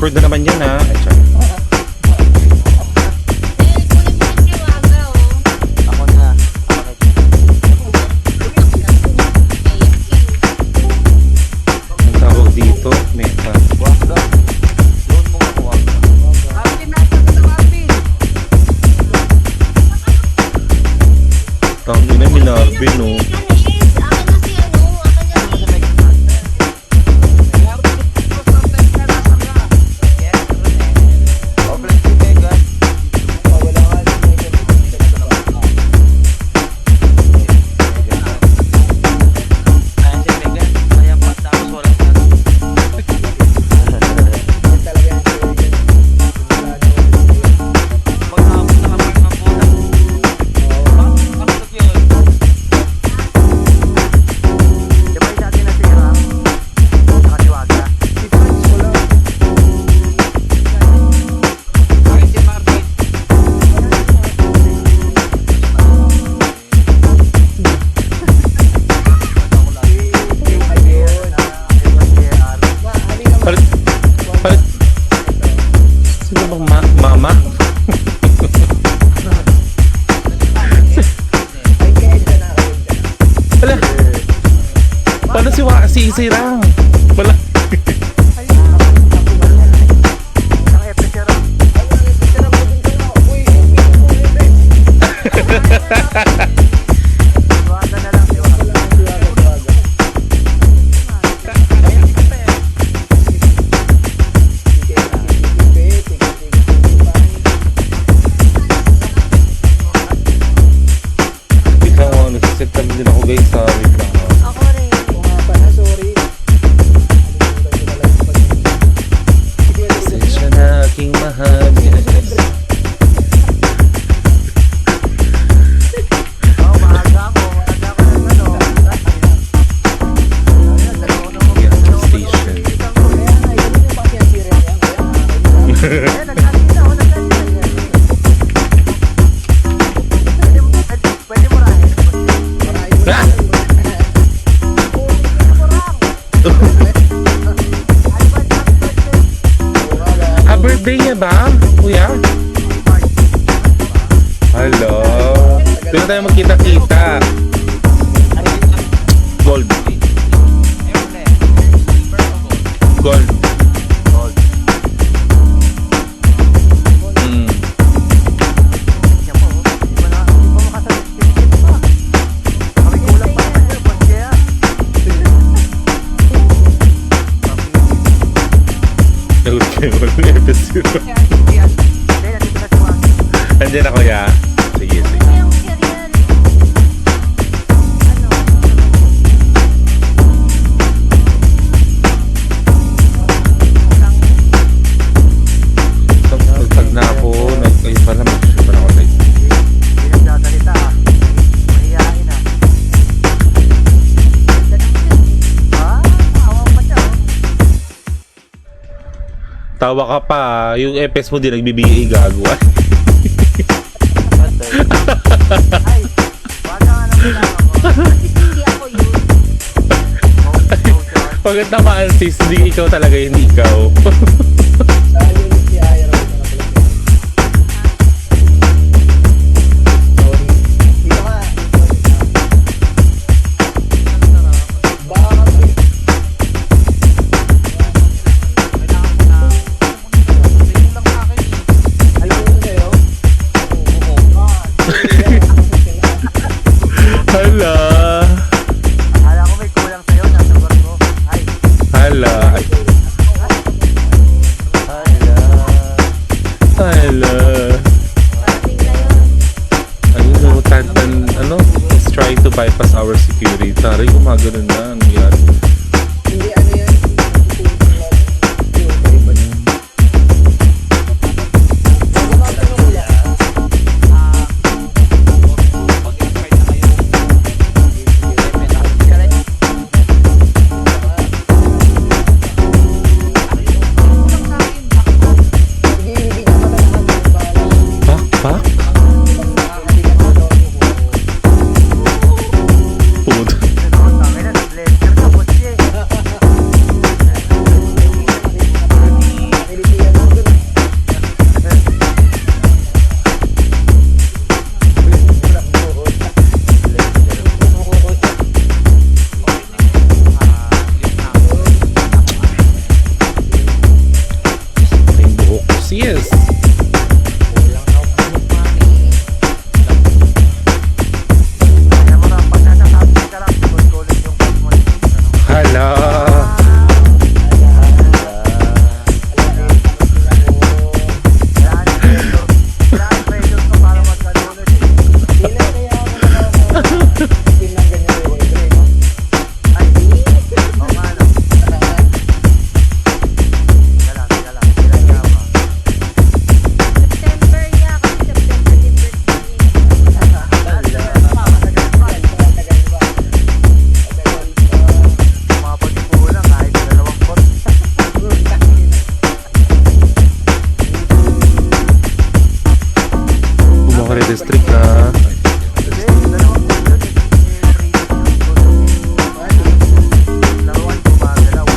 record na naman yan ha. Ay, sorry. Ako na. Ang tawag dito, meta. Waga. Doon mo nga waga. Tawag na Minarvin, no? Sino bang mama? Wala. Paano si Isirang? Wala. Nagsiset din ako guys sa wait lang. Ako rin. Sorry. Pasensya na aking mahal. Maaga ako ng ano. Station. Pwede mo rin. Birthday niya ba, kuya? Hello. Doon tayo magkita-kita. Gold. Gold. Mm. Okay, walang episode. Andiyan ako ya. Sige, sige. Pag na ako, ay pala mag-shoot pa na ako tayo. Tawa ka pa, yung FS mo din nagbibigay gagawa. Ay, baka nga naman ako. Hindi ako yun. Pagkat naman sis, hindi ikaw talaga, hindi ikaw. Hala. Akala ko may kulang sa'yo, nasa bar ko. Ay, Hala. Hala. Ayun, no, ano? Let's try to bypass our security. Taray, gumagano na. Ano yan? Pak? Puto. tangin na, blender ka, boss eh. Mare-district ka. Hindi, dalawang goal yun. Laruan gumagalaw.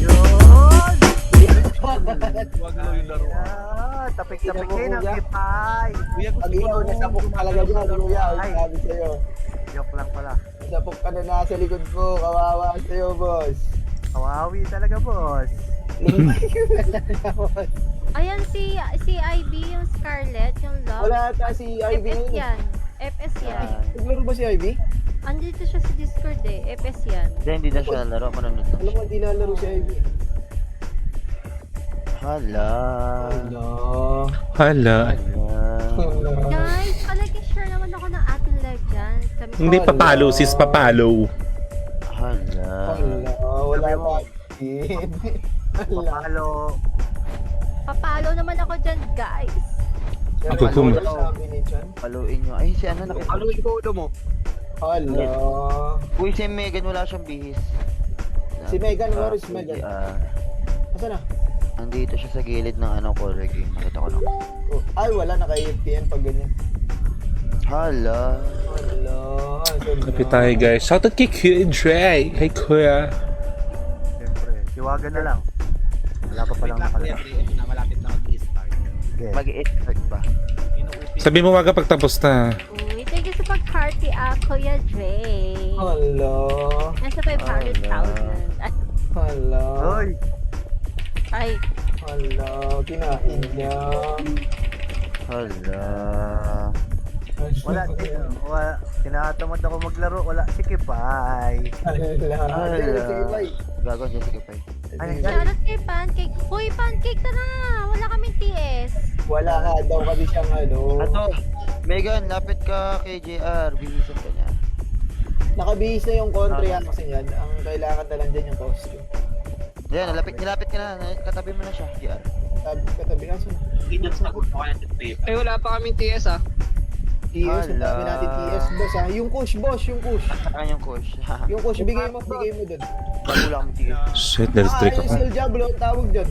Yun! Tapik-tapikin ang kipay. Pag ikaw, nasapok talaga dyan, kuya. Ay. Sabi sa'yo. Joke lang pala. Nasapok ka na nasa likod ko. Kawawa sa'yo, boss. Kawawi talaga, boss. Ayan si IB, yung Scarlett, yung love. Wala ata si Ivy FS ngayon. yan. FS yan. Naglaro ba si Ivy? Andito siya sa Discord eh. FS yan. Hindi na siya laro. Manunod na Alam siya. mo, hindi nalaro si Ivy. Hala. Hello. Hala. Hala. Guys, palagi share naman ako ng ating live dyan. Kami Hindi papalo, sis, papalo. Hala. Wala pa. Hala. Papalo. Papalo naman ako dyan, guys. Ako kum- Sabi ni Chan. Paluin nyo. Ay, si ano nakita. Ano yung ulo mo? Hala. Uy, si Megan wala siyang bihis. Si Megan, where is Megan? Asa na? Nandito siya sa gilid ng ano, color game. Nakita ko na. Oh, ay, wala. Naka-AFPN pag ganyan. Hala. Hala. Kapit tayo, guys. Shoutout kay Kuya Dre. Hey, Kuya. Siyempre, tiwagan na lang. Wala pa palang nakalala. Malapit na mag-i-start. Okay. Mag-i-start ba? Sabi mo waga pagtapos na. Uy, thank you sa pag-hearty, Kuya Dre. Hala. Nasa 500,000. Hala. Hoy! Ay, Hala. Kinain niya. Hala. Wala, tinatamad ako maglaro. Wala, si Kipay. Hala. Sige, bye. Gagawin siya si Kipay. Ay, shoutout kay Pancake. Uy, Pancake, tara na. Wala kaming TS. Wala nga daw kasi siyang ano. Ato, Megan, lapit ka kay JR. Bihisan ka niya. Nakabihis na yung country kasi yan. Ang kailangan na lang dyan yung costume. Yan, nilapit ka na. Katabi mo na siya, JR. Katabi nga siya. Ay, wala pa kaming TS ah. TS, ang dami natin TS boss ha. Yung kush boss, yung kush. Saan yung coach? Yung kush, bigay mo dun. Wala kami TS. Shit, na-district ako.Sil Diablo, ang tawag dyan.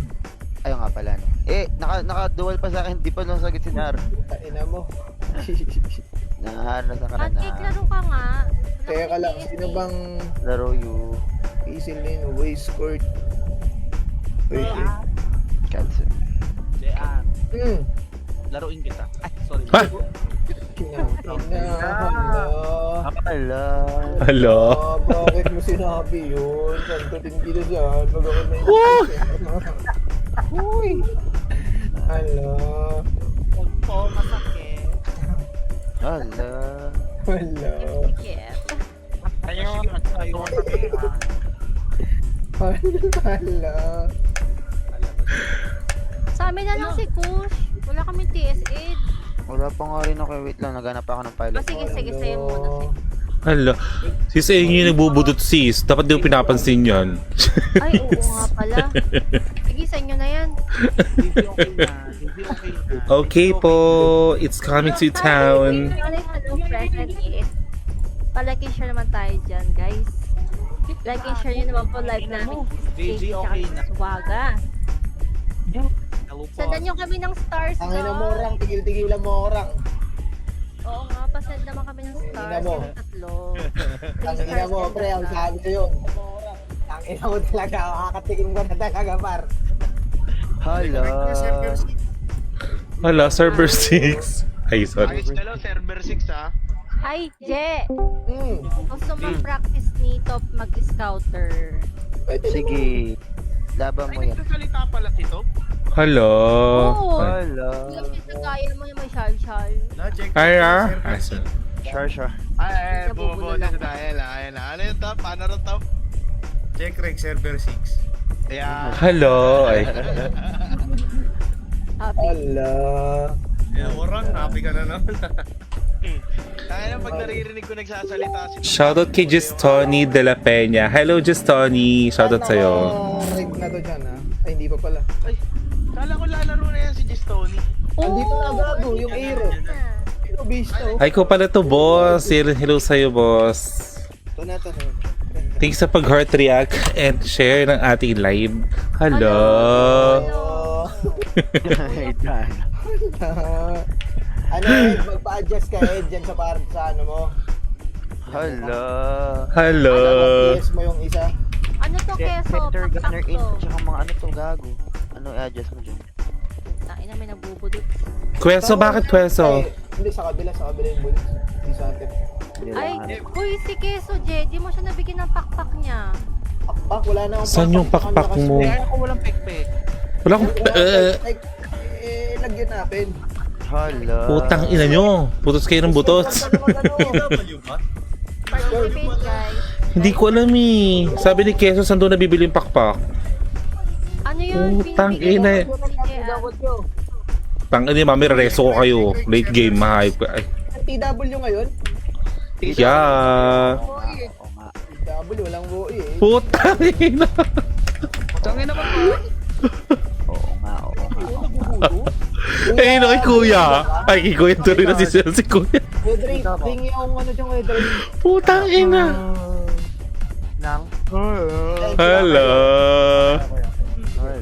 Ayun nga pala, no. Naka-dual pa sa akin. Di pa nasagot si Nar. Ina mo. Nasa ka na Pancake, laro ka nga. Wala Kaya ka kaming lang, TS sino eh. bang Laro you. isil na yun? Waistcourt. Wait. Cancel. JR, Hmm. laruin kita. Ay, sorry. Ha? Kinautin na. Hala. Hala. Hello. Bakit mo sinabi yun? Santutin kita dyan. Pag ako na Uy. Hala. Huwag po, masakit. Hala. Hala. Yes. Ayun, ayun kami ah. Hala. Sa amin na lang si Kush. Wala kaming TS8. Wala pa nga rin ako. Wait lang, naghanap pa ako ng pilot. Sige, sa'yo muna si. Hala. Sis, eh, yung nagbubudot sis. Dapat di mo pinapansin yan. Ay, oo nga pala. Sige, sa inyo na yan. Hindi okay na. Hindi okay na. Okay po. It's coming to town. Hello, present is. Palagi share naman tayo dyan, guys. Like and share nyo naman po live namin. JJ, okay na. Swaga. Hello po. Sandan nyo kami ng stars, Ang ina mo orang, tigil-tigilan mo orang. Oo nga, pasend naman kami ng Ang ina stars. mo. Yung tatlo. Ang ina mo, pre, ang sabi ko yun. Ang ina mo talaga, makakatikim ko na talaga, par. Hala. Hala, server 6. Ay, sorry. Hello, server 6 ah. Hi, Je! Hmm. Gusto mag-practice nito mag-scouter. Pwede Sige. Laban mo Ay, yan. nagsasalita pala ito. Hello. Oo. Hala. Alam niyo sa gaya mo yung may shal-shal. Ay, ah. Ay, sorry. Sure. Ay, Nabubulo bumubuo na lang. sa dahil ah. Ayan na. Ano yung top? Ano rin top? Check reg server 6. Ayan. Hello. Ay. Happy. Hala. Yeah, orang, happy ka na naman. Kaya pag naririnig ko nagsasalita si Shoutout kay Gistoni de la Peña. Hello, Gistoni. Shoutout sa'yo. Rig na to dyan, ha? Ay, hindi pa pala. Ay, kala ko lalaro na yan si Gistoni. Andito na gago, yung Aero. Ah. Ito, beast na, oh. Ay, ko pala to, boss. Hello sa'yo, boss. Ito na to. Thanks sa pag-heart react and share ng ating live. Hello. Hello. Oh. Ano Ed, magpa-adjust ka Ed dyan sa ano mo. Hala. Hello. PS mo yung isa. Ano to, keso? Center gunner Pakpak in. to. Tsaka mga ano to, gago. Ano i-adjust mo dyan? Ina, may nagbubudot. Kweso, bakit kweso? Ay, hindi, sa kabila yung bulis. Hindi sa atin. Hindi Ay, lang, uy, si Keso, Je, di mo siya nabigyan ng pakpak niya. Pakpak, wala na akong Saan yung pakpak mo? Kaya ako walang pekpek. Wala akong... Lagyan natin. Hala. Putang ina nyo. Putos kayo ng butos. PW ba? Participate, guys. Hindi ko alam eh. Sabi ni Keso, saan doon nabibili yung pakpak? Ano yun? Putang Binibigay ina. ko ni Je, ah. Tang ina, mami, reso ko kayo. Late game, mahayop ka. Ay, TW ngayon? yeah. Oo nga. TW, walang buoy eh. Putang ina. Tangin naman ba? Oo nga. Eh, no, kay kuya. Ay, kay kuya tuloy na si kuya. Wedring, tingin yung ano dyan, Wedring. Putang ina. Nang? Hello.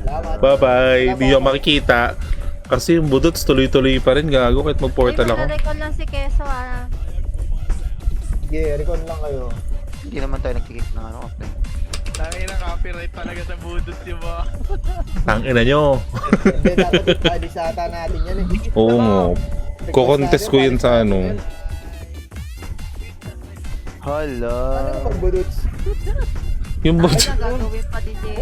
Salamat. Bye-bye. Hindi ako makikita. Kasi yung budots tuloy-tuloy pa rin. Gago kahit mag-portal ako. Ay, magre-recall lang si Keso, ah. Sige, recon lang kayo. Hindi naman tayo nagkikip ng ano. Okay. Tangin na copyright talaga sa budot yung mga. Tang ina nyo. Hindi, dapat alisata natin yan eh. Oo nga. Kukontest ko yun sa ano. Hala. Ano yung magbudots? Yung Ay, budots. nagagawin pa din Je,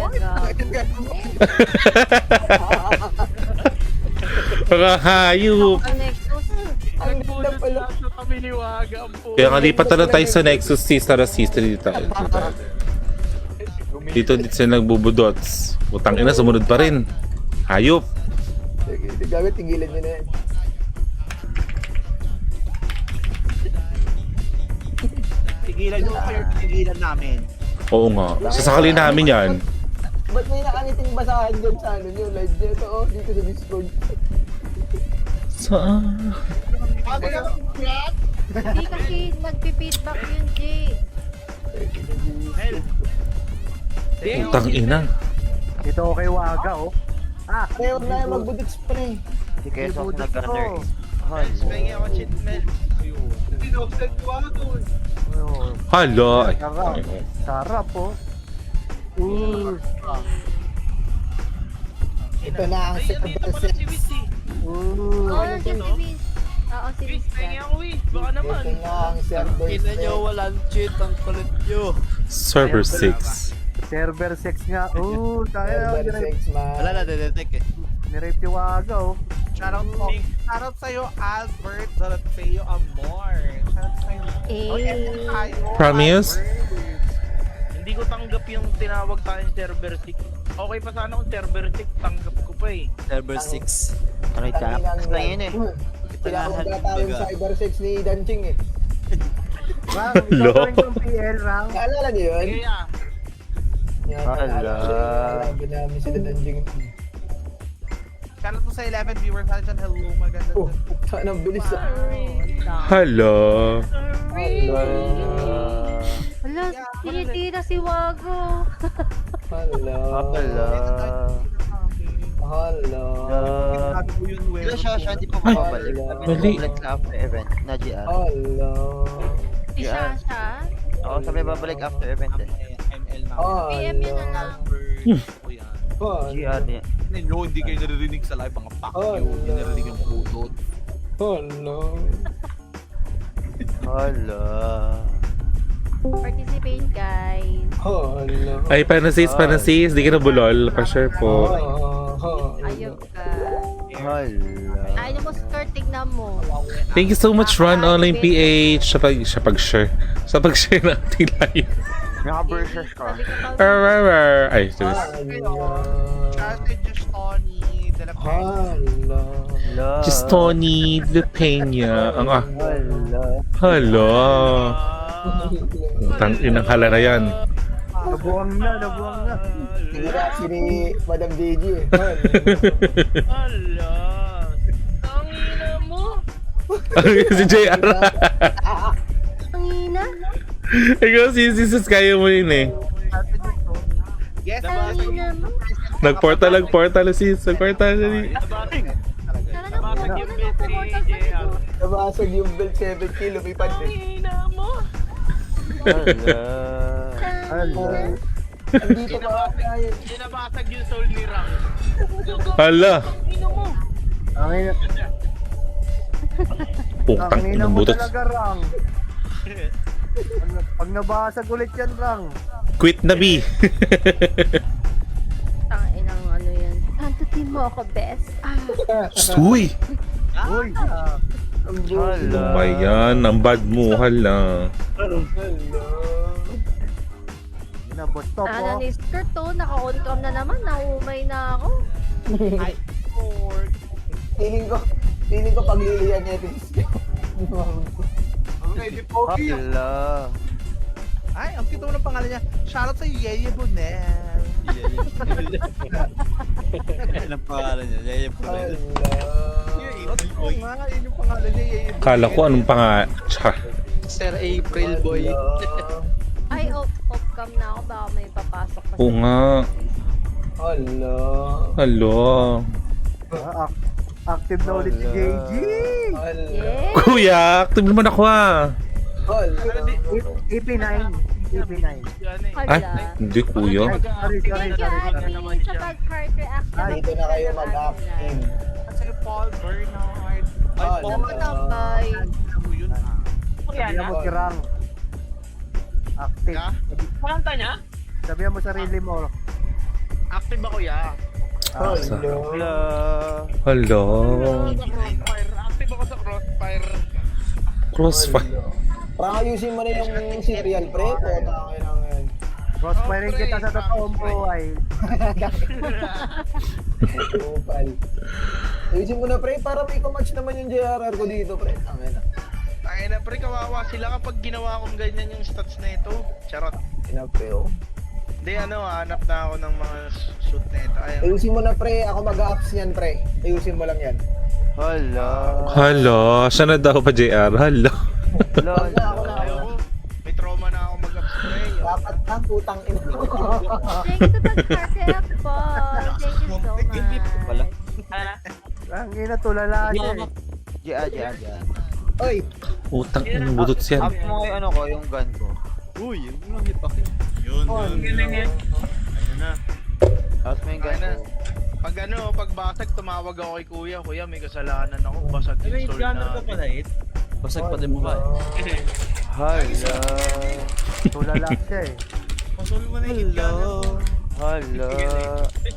Mga hayop. Ang Nexus. Ang ganda pala. Sa kamiliwaga ang po. Kaya nga lipat na tayo sa Nexus Sister Sister dito tayo. Dito sila nagbubudots. Putang ina, sumunod pa rin. Hayop. Gawin, tigilan nyo na yan. Tigilan nyo kayo, tigilan namin. Oo nga. Sasakalin namin yan. Ba't may nakangiting basahan dyan sa ano nyo? Live nyo ito, oh, dito sa Discord. Saan? Hindi kasi nagpi-feedback yun, Je. Putang ina. Ito kay Waga, oh. Ah, Kaya huwag na yung magbudots pa na eh. Si Keso na gunner in. Mels, pengi ako Hala. cheat, Mels. Hindi na offset ko ako doon. oh. Hala. Ay, Sarap. Sarap, oh. Ito na ang Ay, second nandito pala set. si Wiz eh. Oo, nandiyan si Wiz. Oo, si Wiz, Wiz pengi yan. ako Wiz. Baka naman. Ito na ang server set. walang cheat, ang kulit nyo. Server 6. Server 6 nga. Oh, tayo. Server 6 man. detect eh. Nirape si Waga, oh. Shoutout po. Shoutout sa'yo, Albert. Shoutout sa'yo, Amor. Shoutout sa'yo. Eh. Promise? Hindi ko tanggap yung tinawag tayong server 6. Okay pa sana kung server 6, tanggap ko pa eh. Server 6. Ano yung tax na yun eh. Tinawag na tayong Cyber 6 ni Danching eh. Ram, Lo. gagawin kong PL, Ram. Naalala niyo yun? Kaya, Yan, Hala. naalala namin sila Danching. Shoutout po sa 11 viewers. Shoutout dyan. Hello, maganda. Oh, saan ang bilis ah. Hala. Wala, tinitira si Wago. Hala. Hala. Hala. Sabi ko yun, Will. Pero siya hindi pa Ay, bumabalik. Sabi mali. niya babalik sa after event na GR. Hala. Si Shasha. Oo, sabi niya babalik after event eh. ML na. PM yun na lang. O yan. GR niya. Ninyo, hindi kayo naririnig sa live. Mga fuck you. Hindi naririnig yung budot. Hala. Hala. Participate, guys. Hala. Ay, panasis. Di ka na bulol. Pa-share po. Ayok ka. Hala. Ayaw mo skirt, tignan mo. Thank you so much, Run Online PH. Sa pag-share. Sa pag-share ng ating live. Naka-brushers ka. Sabi ko pa, Ay, serious. Shoutout kay Josh Tony. De La Cruz. Hala. Hala. Just Tony De Peña. Ang Hala. hala. Tang inang hala na yan. Nabuwang na. Tira si ni Madam DJ eh. ala. Tangina mo. Si JR. ang ina. Ikaw si kaya mo yun eh. Yes, Ang ina mo. Nagportal sis. Nagportal. Tara na po, Nabasag yung bet ni JR. nabasag yung belt 7K, lumipad Ang din. ina mo. Hala. Hala. Andito pa kaya. Dinabasag yung soul ni Rang. Hala. Ino mo. Ang ina, Putang ang ina ina mo butot. talaga, Rang. Pag nabasag ulit yan, Rang. Quit na B. Ang inang ano yan. Tantutin mo ako, best. Uy! Uy, Hala. Ano ba yan? Ang bad mo, hala. nabot to Ano po. ni skirt to, naka-on-cam na naman, naumay na ako. Ay, Lord. Feeling ko paglilihan niya ito. Hala. Ay, ang cute naman ng pangalan niya. Shoutout sa Yeye Bonel. Anong pangalan niya? Yaya Purel. Oo nga, yun yung pangalan niya, Yeye Bonel. Kala ko anong panga... Char. Sir April Boy. Ay, off-cam na ako, baka may papasok pa. Oo nga. Hala. Hala. Active na ulit si JG. Hala. Yeah! Kuya, active naman ako ah. Hala. EP9. EP9. Yan eh. Ay, Hala. hindi kuya. Sorry, Sige, sorry, sorry. Adi, sa bad-heart reaction. Dito na kayo mag-active. Kasi Paul Bernard. Ay, Hala. Paul Tambay. Ano yun ah? Sabihan mo si Rang. Active. Pakanta niya? Sabihan mo sarili mo. Active ako ya. Sa... Hala. Hala. Crossfire. Active ako sa Crossfire. Crossfire. Parang ayusin mo na yung serial, pre. Puta ka lang yan. Crossfiring kita sa totoong buhay. Kupal. Ayusin mo na, pre, para may kumatch naman yung JRR ko dito, pre. Tangina. Ay na pre, kawawa sila kapag ginawa kong ganyan yung stats na ito. Charot. Pinapeo. Hindi hanap na ako ng mga suit na ito. Ayun. Ayusin mo na, pre. Ako mag-ups yan, pre. Ayusin mo lang yan. Hala. Hala. Siya na daw pa JR. Hala. Hala. Ayoko. May trauma na ako mag-ups pre. Dapat kang putang ina. Thank you to bad-heart reaction, Paul. Thank you so much. Ang ina, tulala siya eh. Diyan. Oy, Utang ina butot siya. Up mo yung ano ko, yung gun ko. Uy, yun lang hit ako. Yun. Ayun na. Up mo yung gun ko. Pag basag, tumawag ako kay kuya. Kuya, may kasalanan ako. Basag yung soul na. Basag pa din mo ba? Hala. Tulala siya eh. Pasol mo na yung hit gunner. Hala.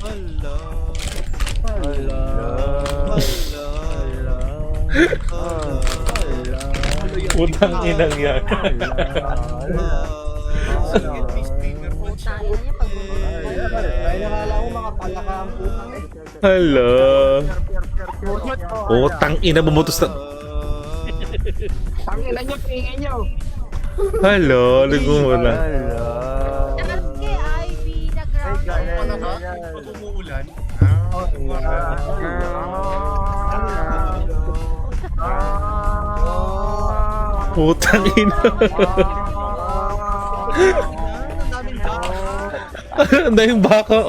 Hello. Hala. Utang inang yan. Putang ina niya, pag ay nakala ko makapalaka ang putang eh. Hala. Oh, Utang ina bumutos na. Tangina niyo, pingin niyo. Hala. Ligo mo na. Hala. kay Ivy na ground. Pag umuulan. Utang ina. Ang daming ba? Ang daming baka.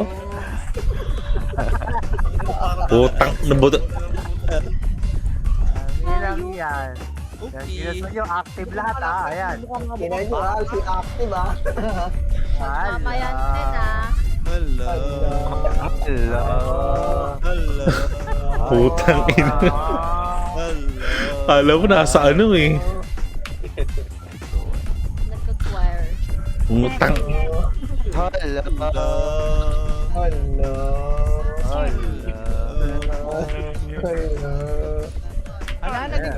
Utang na butot. Ang ilang yan. Okay. Gusto nyo, active lahat ah. Ayan. Kinain niyo ah, si active ah. Tama yan din ah. Hello. Hala. Hello. Utang ina. Hello. Alam mo nasa ano eh. Nagka-choir. Utang. Hala. Hala. Hala. Hala. Ala, naging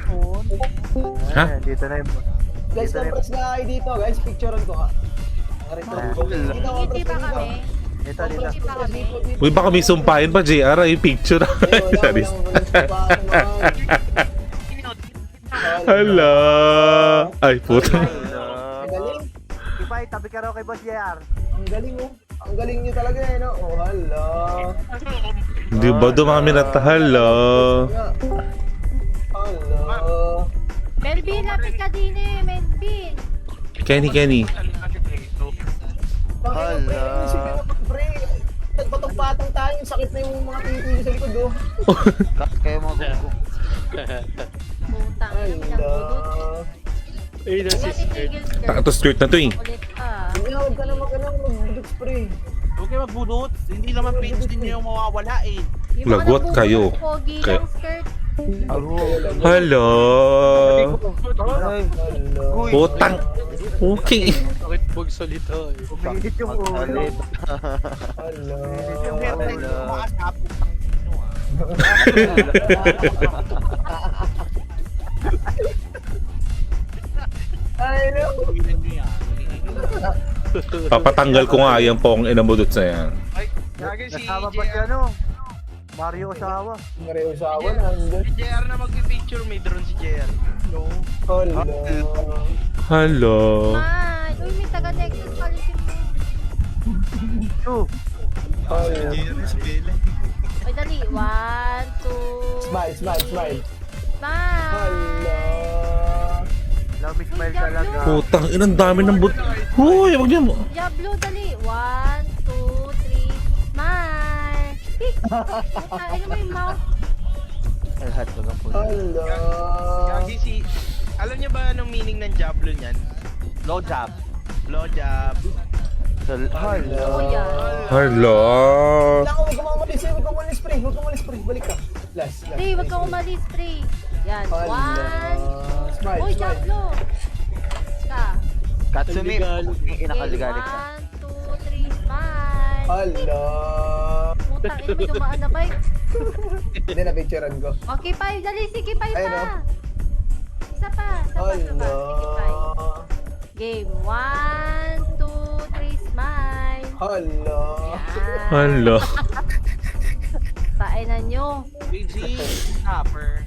phone. Ha? Ayan, dito na yung... Guys, compress nga kayo dito, guys. Picturean ko ha. Dito, Hindi compress pa ka dito. kami. Dito. Hindi pa kami. Uy, baka may sumpahin pa JR ay picture. Charis. Hala. Ay puta. Ang galing. Ipay, tabi ka raw kay Boss JR. Ang galing oh. Ang galing niyo talaga eh, no? Oh, hala. Di ba dumami na hala? Hala. Melvin, lapit ka din eh, Melvin. Kenny. Bakit pre? Sige naman pre. Nagpatong-patong tayo. Sakit na yung mga titi niyo sa likod oh. Cut kayo mga gugo. Putang ina, may nagbudot. Ay, Wala titigil, skirt. Taka to skirt na to eh. Ulit ka. Huwag ka na mag-budot spray. Huwag kayo magbudot. Hindi naman page din yung mawawala eh. Yung mga Lagot nagbubudot, kayo. Pogi Kay- lang skirt. Hello. Ay, Hello. Putang. Okay. Bakit magsalita eh? Umiinit yung ulo. Salit. Hello. Yung hairline Wala. ko makasap. Ano ah. Hello. Tingnan nyo yan. Papatanggal ko nga yung pong inamudot sa yan. Ay, gagi si Kasama pa si JR. ano? Mario Osawa. Mario Usawa na andun. Si JR na mag-picture, may drone si JR. No. Hello. Hello. Man, uy, may taga-Nexus palisin mo. Two. Hello. Jerry's Bele. Ay, dali. 1, 2, Smile, smile, smile. smile. Hello. Lami smile talaga. Putang inang dami ng but. Huy, wag niyo mo. Diablo, dali. 1, 2, 3, smile. Ay, ano mo yung mouth? Ay, hotdog ang puso. Hello. Gagi si... Alam niyo ba anong meaning ng Diablo niyan? Low job. Low job. Hello. Oh, yan. Hello. Wala ko, huwag ka mamalis eh. Huwag ka umalis, pre. Huwag ka umalis, pre. Balik ka. Last, last. Pre, wag kang umalis, pre. Yan. Hello. 1. Smile, Uy, smile. Diablo. Ka. Katsumi, Aligalig. yung inakaligalig ka. 1, 2, 3, smile. Hello. Putang ina, may dumaan na bike. Hindi, na-picturean ko. Okay, 5. Dali, sige, 5 Ayun, pa. oh. Isa pa, isa pa, isa pa. Hello. Sige, 5. Game. 1, 2, 3, smile. Hello. Yan. Hello. Painan nyo. Crazy. Snapper.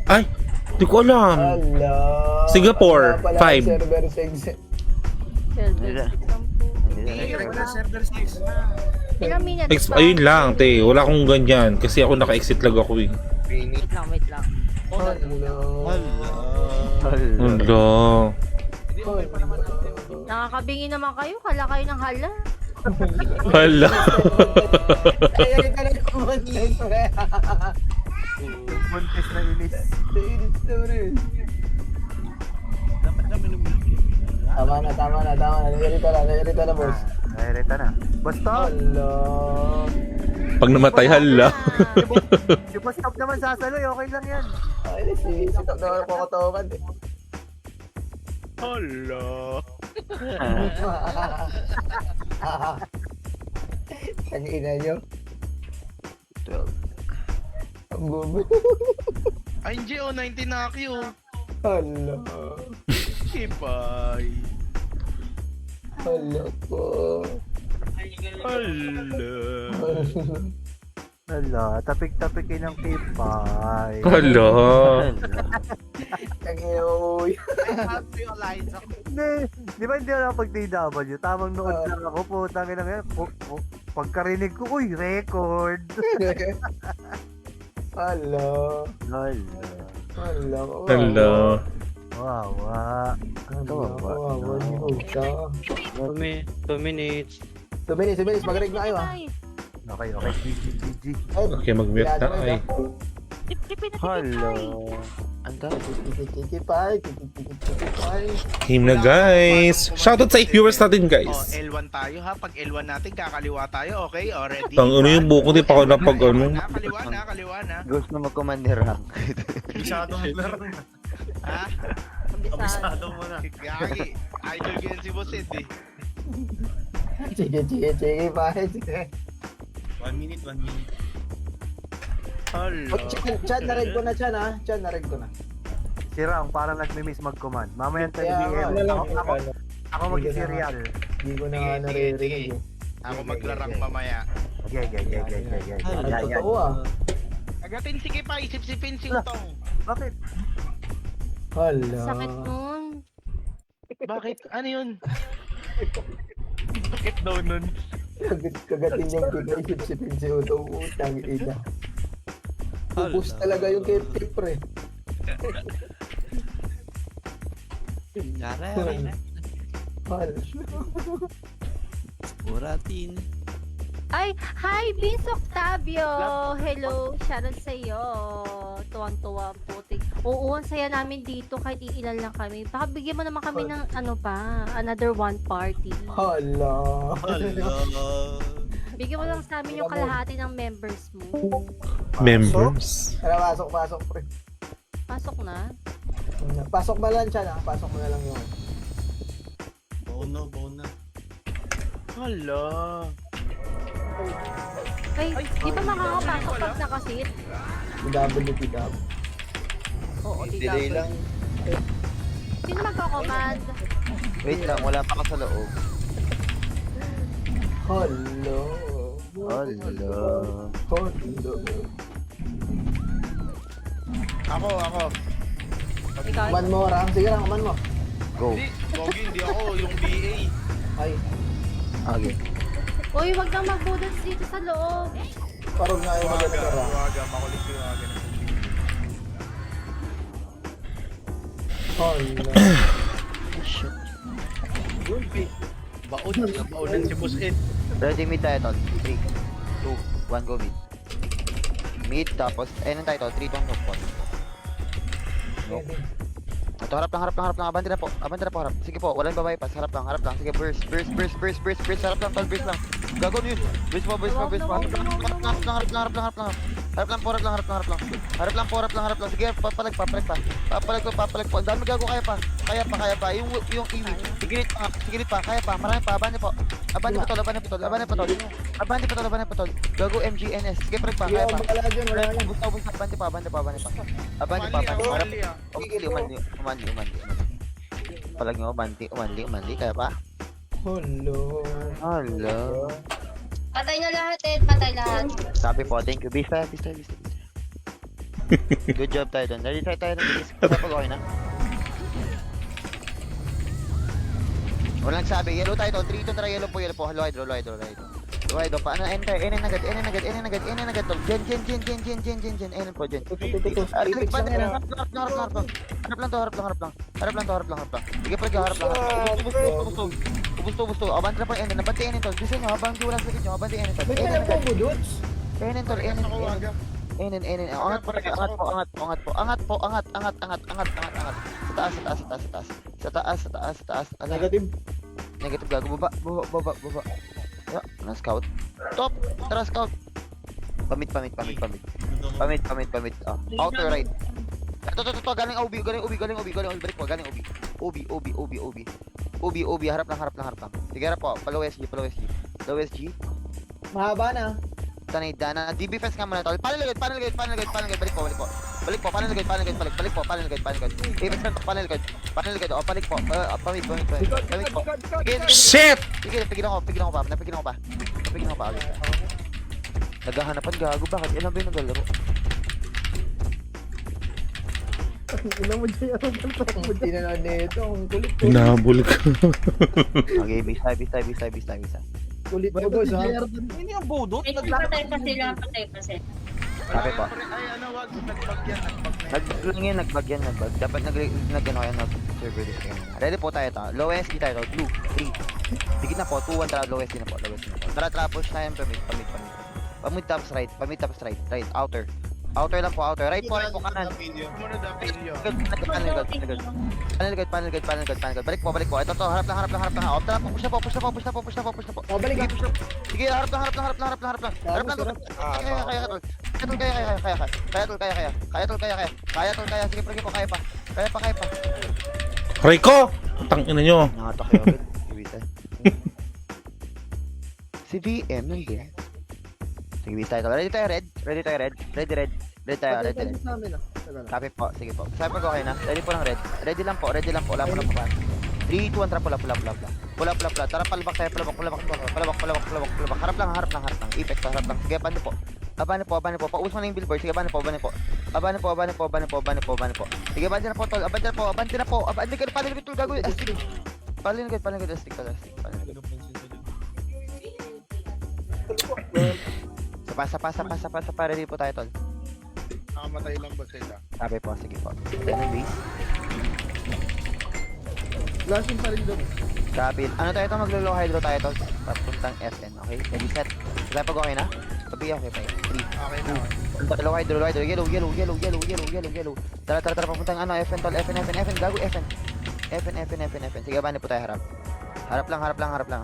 Ay, di ko alam. Hello. Singapore, Wala pala 5. ang server 6. Silver Nila. stick lang po. Regular server 6. Ilang minutes pa? Ayun lang, te. Wala akong ganyan. Kasi ako naka-exit lag ako eh. Wait lang, wait lang. Hello. Hello. Nakakabingi naman kayo. Kala kayo ng hala. Hello. Kaya ka na kumanlis, pre. Buntis na inis. Inis na, pre. Dapat namin umili. Tama na, tama na, tama na. Nangyarita na, boss. Nairita na. Basta, Hello. Pag namatay, hala. di ba stop naman sasaloy, okay lang yan. Ay, si top na ako kotokan eh. Hello. Ang ina nyo. Ang bubo. Ay, hindi oh, 19 na ako. Hello. Kipay. Hello po. Hello. Hala, tapik-tapikin ng kipay. Hello. Ang ina mo. I have realized ako. Hindi, di ba hindi ako pag-DW? Tamang nood lang ako, putang ina ngayon. Pagkarinig ko, uy, record. Hello. Hello. Hello. Hello. Wow, Kawawa niyo siya. 2 minutes. 2 minutes, mag-reg na kayo ah. Okay, GG. Okay, mag-mute na ay. Hello. Anda. Kikipay. Game na guys. Shoutout sa viewers natin Oh, guys. L1 tayo ha. Pag L1 natin, kakaliwa tayo. Okay, already. Tang ano yung buko, di pa ako napag ano. Kaliwa na. Gusto mo commander rank. Masyado maglaro na. Ha? Kabisado mo na. Gagi. Idol ko yan si Boss Ed eh. Sige, pare. 1 minute, 1 minute. Hello. Chan, na-reg ko na Chan ha. Chan, na-reg ko na. Si Rang, parang nag-miss mag-command. Mamaya 10 Kaya PM. nga, Ako mag-serial. Hindi ko na nga naririnig eh. Ako maglarang mamaya. Okay. Parang totoo ah. Agatin si Kipay, sipsipin si Utong. Bakit? Hala. Sakit nun. Bakit? Ano yun? Bakit daw nun? Kagatin yung kigay, sipsipin si Utong. Utang ina. Ubus talaga yung kip pre. Hala. Buratin. Ay, hi, Vince Octavio! Hello, shoutout sa'yo. Tuwang-tuwa putik. Oo, ang saya namin dito kahit iilan lang kami. Baka bigyan mo naman kami ng ano pa, another one party. Hala. Bigyan mo lang sa amin yung kalahati ng members mo. Members. Tara, pasok, pre. Pasok na. Pasok ba lang siya na? Pasok mo na lang yung... Baon na. Hala. Ay, di ba makakapasok pag nakasit? PW. Oo, di Delay lang. Sino magkakomand? Wait lang, wala pa ka sa loob. Hello. Hello. Ako. Ikaw? Man mo, Ram. Sige lang, man mo. Go. Hindi, Gogi, hindi ako. Yung BA. Ay, Okay. Uy, wag kang mag-bullets dito sa loob. parang nga yung maganda ka, Ram. Makulit yung waga. Hello. Baunan si Boss Ed. Ready mid tayo, tol. 3, 2, 1, go mid. Mid, tapos, nang tayo, tol. 3 tong support. Ito, harap lang. Abante na po, harap. Sige po, walang babypass. Harap lang. Sige, burst. Harap lang, tol, burst lang. Gago yun. Burst mo. Harap lang po. Sige, papalag pa. Ang dami gago, kaya pa. Yung iwi. Sigilid pa, kaya pa. Marami pa, abante po, tol. Gago, MGNS. Sige, palag pa, kaya pa. Wala dyan, wala yan. Abante pa. Harap. Okay, umandi. Palag nyo, umandi, kaya pa? Hello. Patay na lahat, Ed. Patay lahat. Sabi po, thank you. Bisa. Good job tayo doon. Ready tayo ng bilis. Kapag okay na. Walang nagsabi. Yellow tayo to. 3 to try yellow po. Low hydro. Pa. Ano, enter. Enen agad. Tol. Gen. Enen po, Gen. Apex lang yan. Harap lang. Sige, pre, harap lang. Ubus to. Abante na po, Enen. Nabante Enen, tol. Gusto nyo, habang di wala sakit nyo. Abante Enen, tol. Wait, may nagpo dudes. Enen, tol. Enen. Angat po. Sa taas. Negative. Negative gago. Baba. Ya, na scout. Top. Tara, scout. Pamit. Outer right. Ito. Galing OB. Balik po, galing OB. Harap lang. Sige, harap po. Low SG. Mahaba na. Tanay dana. DB fence nga muna, tol. Panalagad. Balik po. Balik po. Panalagad. Panalagad. O, balik po. Pamit po. Shit! Sige, napigilan ko pa. Okay. Naghahanapan, gago. Bakit? Ilan ba yung naglalaro? Ina mo dyan. Hindi na nito. Ang kulit. Hinabol ka. Okay, bisa. Kulit mo, boss, ha? Hindi yung budot. Patay pa sila. Sabi po. Ay, ano, wag. Nagbag yan. Nagbag yan. Dapat nag-server this game. Ready po tayo to. Low SG tayo to. 2, 3. Digit na po. 2, 1, tara. Low SG na po. Tara, push tayo. Pamit tapos right. Right, outer. Outer lang po. Right po, kanan. Muna da, pilyo. Panalagad. Balik po. Ito to. Harap lang. Tara po. Push na po. O, balik. Sige, harap lang. Harap lang. Kaya. Sige, pergi po. Kaya pa. Rico! Tangina nyo. Nangatak kayo agad. Ibita. Si VM nandiyan. Sige, bis tayo. Ready tayo, red. Ready tayo. Copy po. Sige po. Sabi pag okay na. Ready po lang, red. Ready lang po. Wala po pa. 3, 2, 1, tara. Pula. Tara, palabak tayo. Palabak. Harap lang. Apex, harap lang. Sige, abano po. Paubos mo na yung billboard. Sige, abano po. Abano po. Sige, abante na po, tol. Abante na po. Palinagad, tol. Gagawin. Astig. Palinagad. Astig. Sa ready po tayo, tol. Nakamatay lang ba sila? Sabi po, sige po. Then base. Flashing pa rin doon. Copy. Ano tayo ito? Maglo-low hydro tayo, tol. Papuntang SN, okay? Ready, set. Sabi pag okay na? Sabi okay pa yun. 3, Okay na. Dalawa kayo, dalawa kayo. Yellow. Tara, papuntang ano, FN tol, FN, gago, FN. FN. Sige, bani po tayo harap. Harap lang.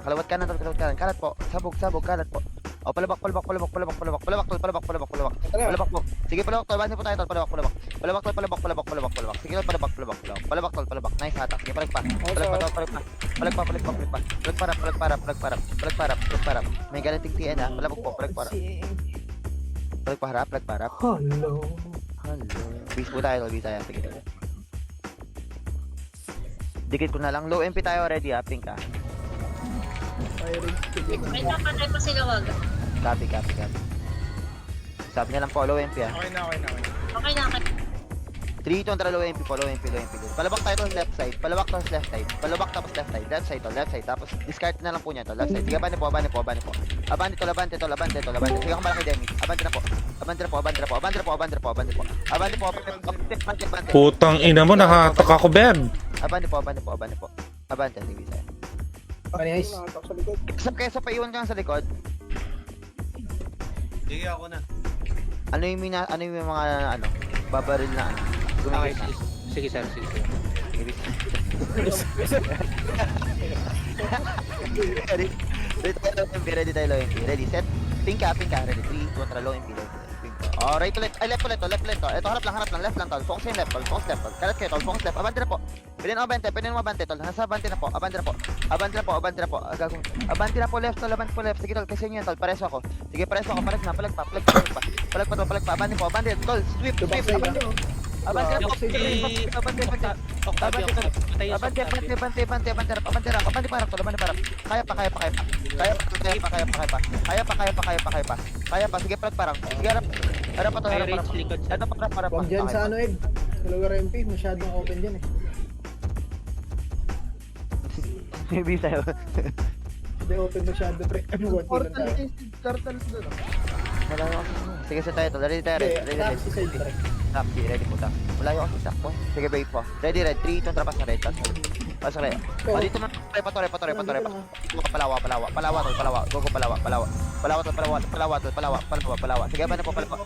Kalawat kanan tol, kalat po. Sabog, kalat po. O, palabak tol. Palabak po. Sige, palabak tol, bani po tayo tol, palabak. Sige, tol, palabak tol. Nice hatak. Sige, palag pa. Palag parap. May galanting TN ha. Palabak po, palag parap. Palag parap. Hello. Base po tayo. Sige. Dikit ko na lang. Low MP tayo already ha. Pink ha. May napatay pa sila wag. Copy. Sabi niya lang po, low MP ha. Okay na. Okay na. 3 kontra low MP po, low MP. Palabak tayo to left side. Palabak tapos left side. Left side. Tapos discard na lang po niya to, left side. Sige, abante po. Abante tol. Sige, kung malaki Demi. Abante na po. Putang ina mo, nakatok ako, Beb. Abante po. Abante, sige tayo. Okay, nice. Kesa pa iwan ka lang sa likod. Sige, ako na. Ano yung mga babaril na ano? Okay, Gumigit na. sige sir. Ready tayo low MP. Ready, set. Pink ka. Ready, 3 kontra low MP. Oh, right ulit. Ay, left ulit to. Ito, harap lang. Left lang tol. Focus yung left tol. Kalat kayo tol. Focus left. Abante na po. Pwede na abante tol. Nasa abante na po. Abante na po. Gagawin. Abante na po left tol. Sige tol. Kasi yun tol. Pareso ako. Palag pa. Abante po. Tol. Sweep. Abante na po. Abante parang tol. Kaya pa. Sige, palag parang. Sige, harap pa. Huwag dyan sa ano, Ed. Sa lugar MP, masyadong open dyan eh. Maybe sa'yo. Hindi open masyado, pre. Portal is turtles doon. Sige, sa tayo tol. Ready tayo. Taxi side, pre. Tapsi, ready po ta. Malayo ako sa sakpo. Sige, wait po. Ready, 3, itong trapas na red. Pasok kayo. O, dito man. Patore. Palawa. Gogo palawa. Sige, ba na po, palawa.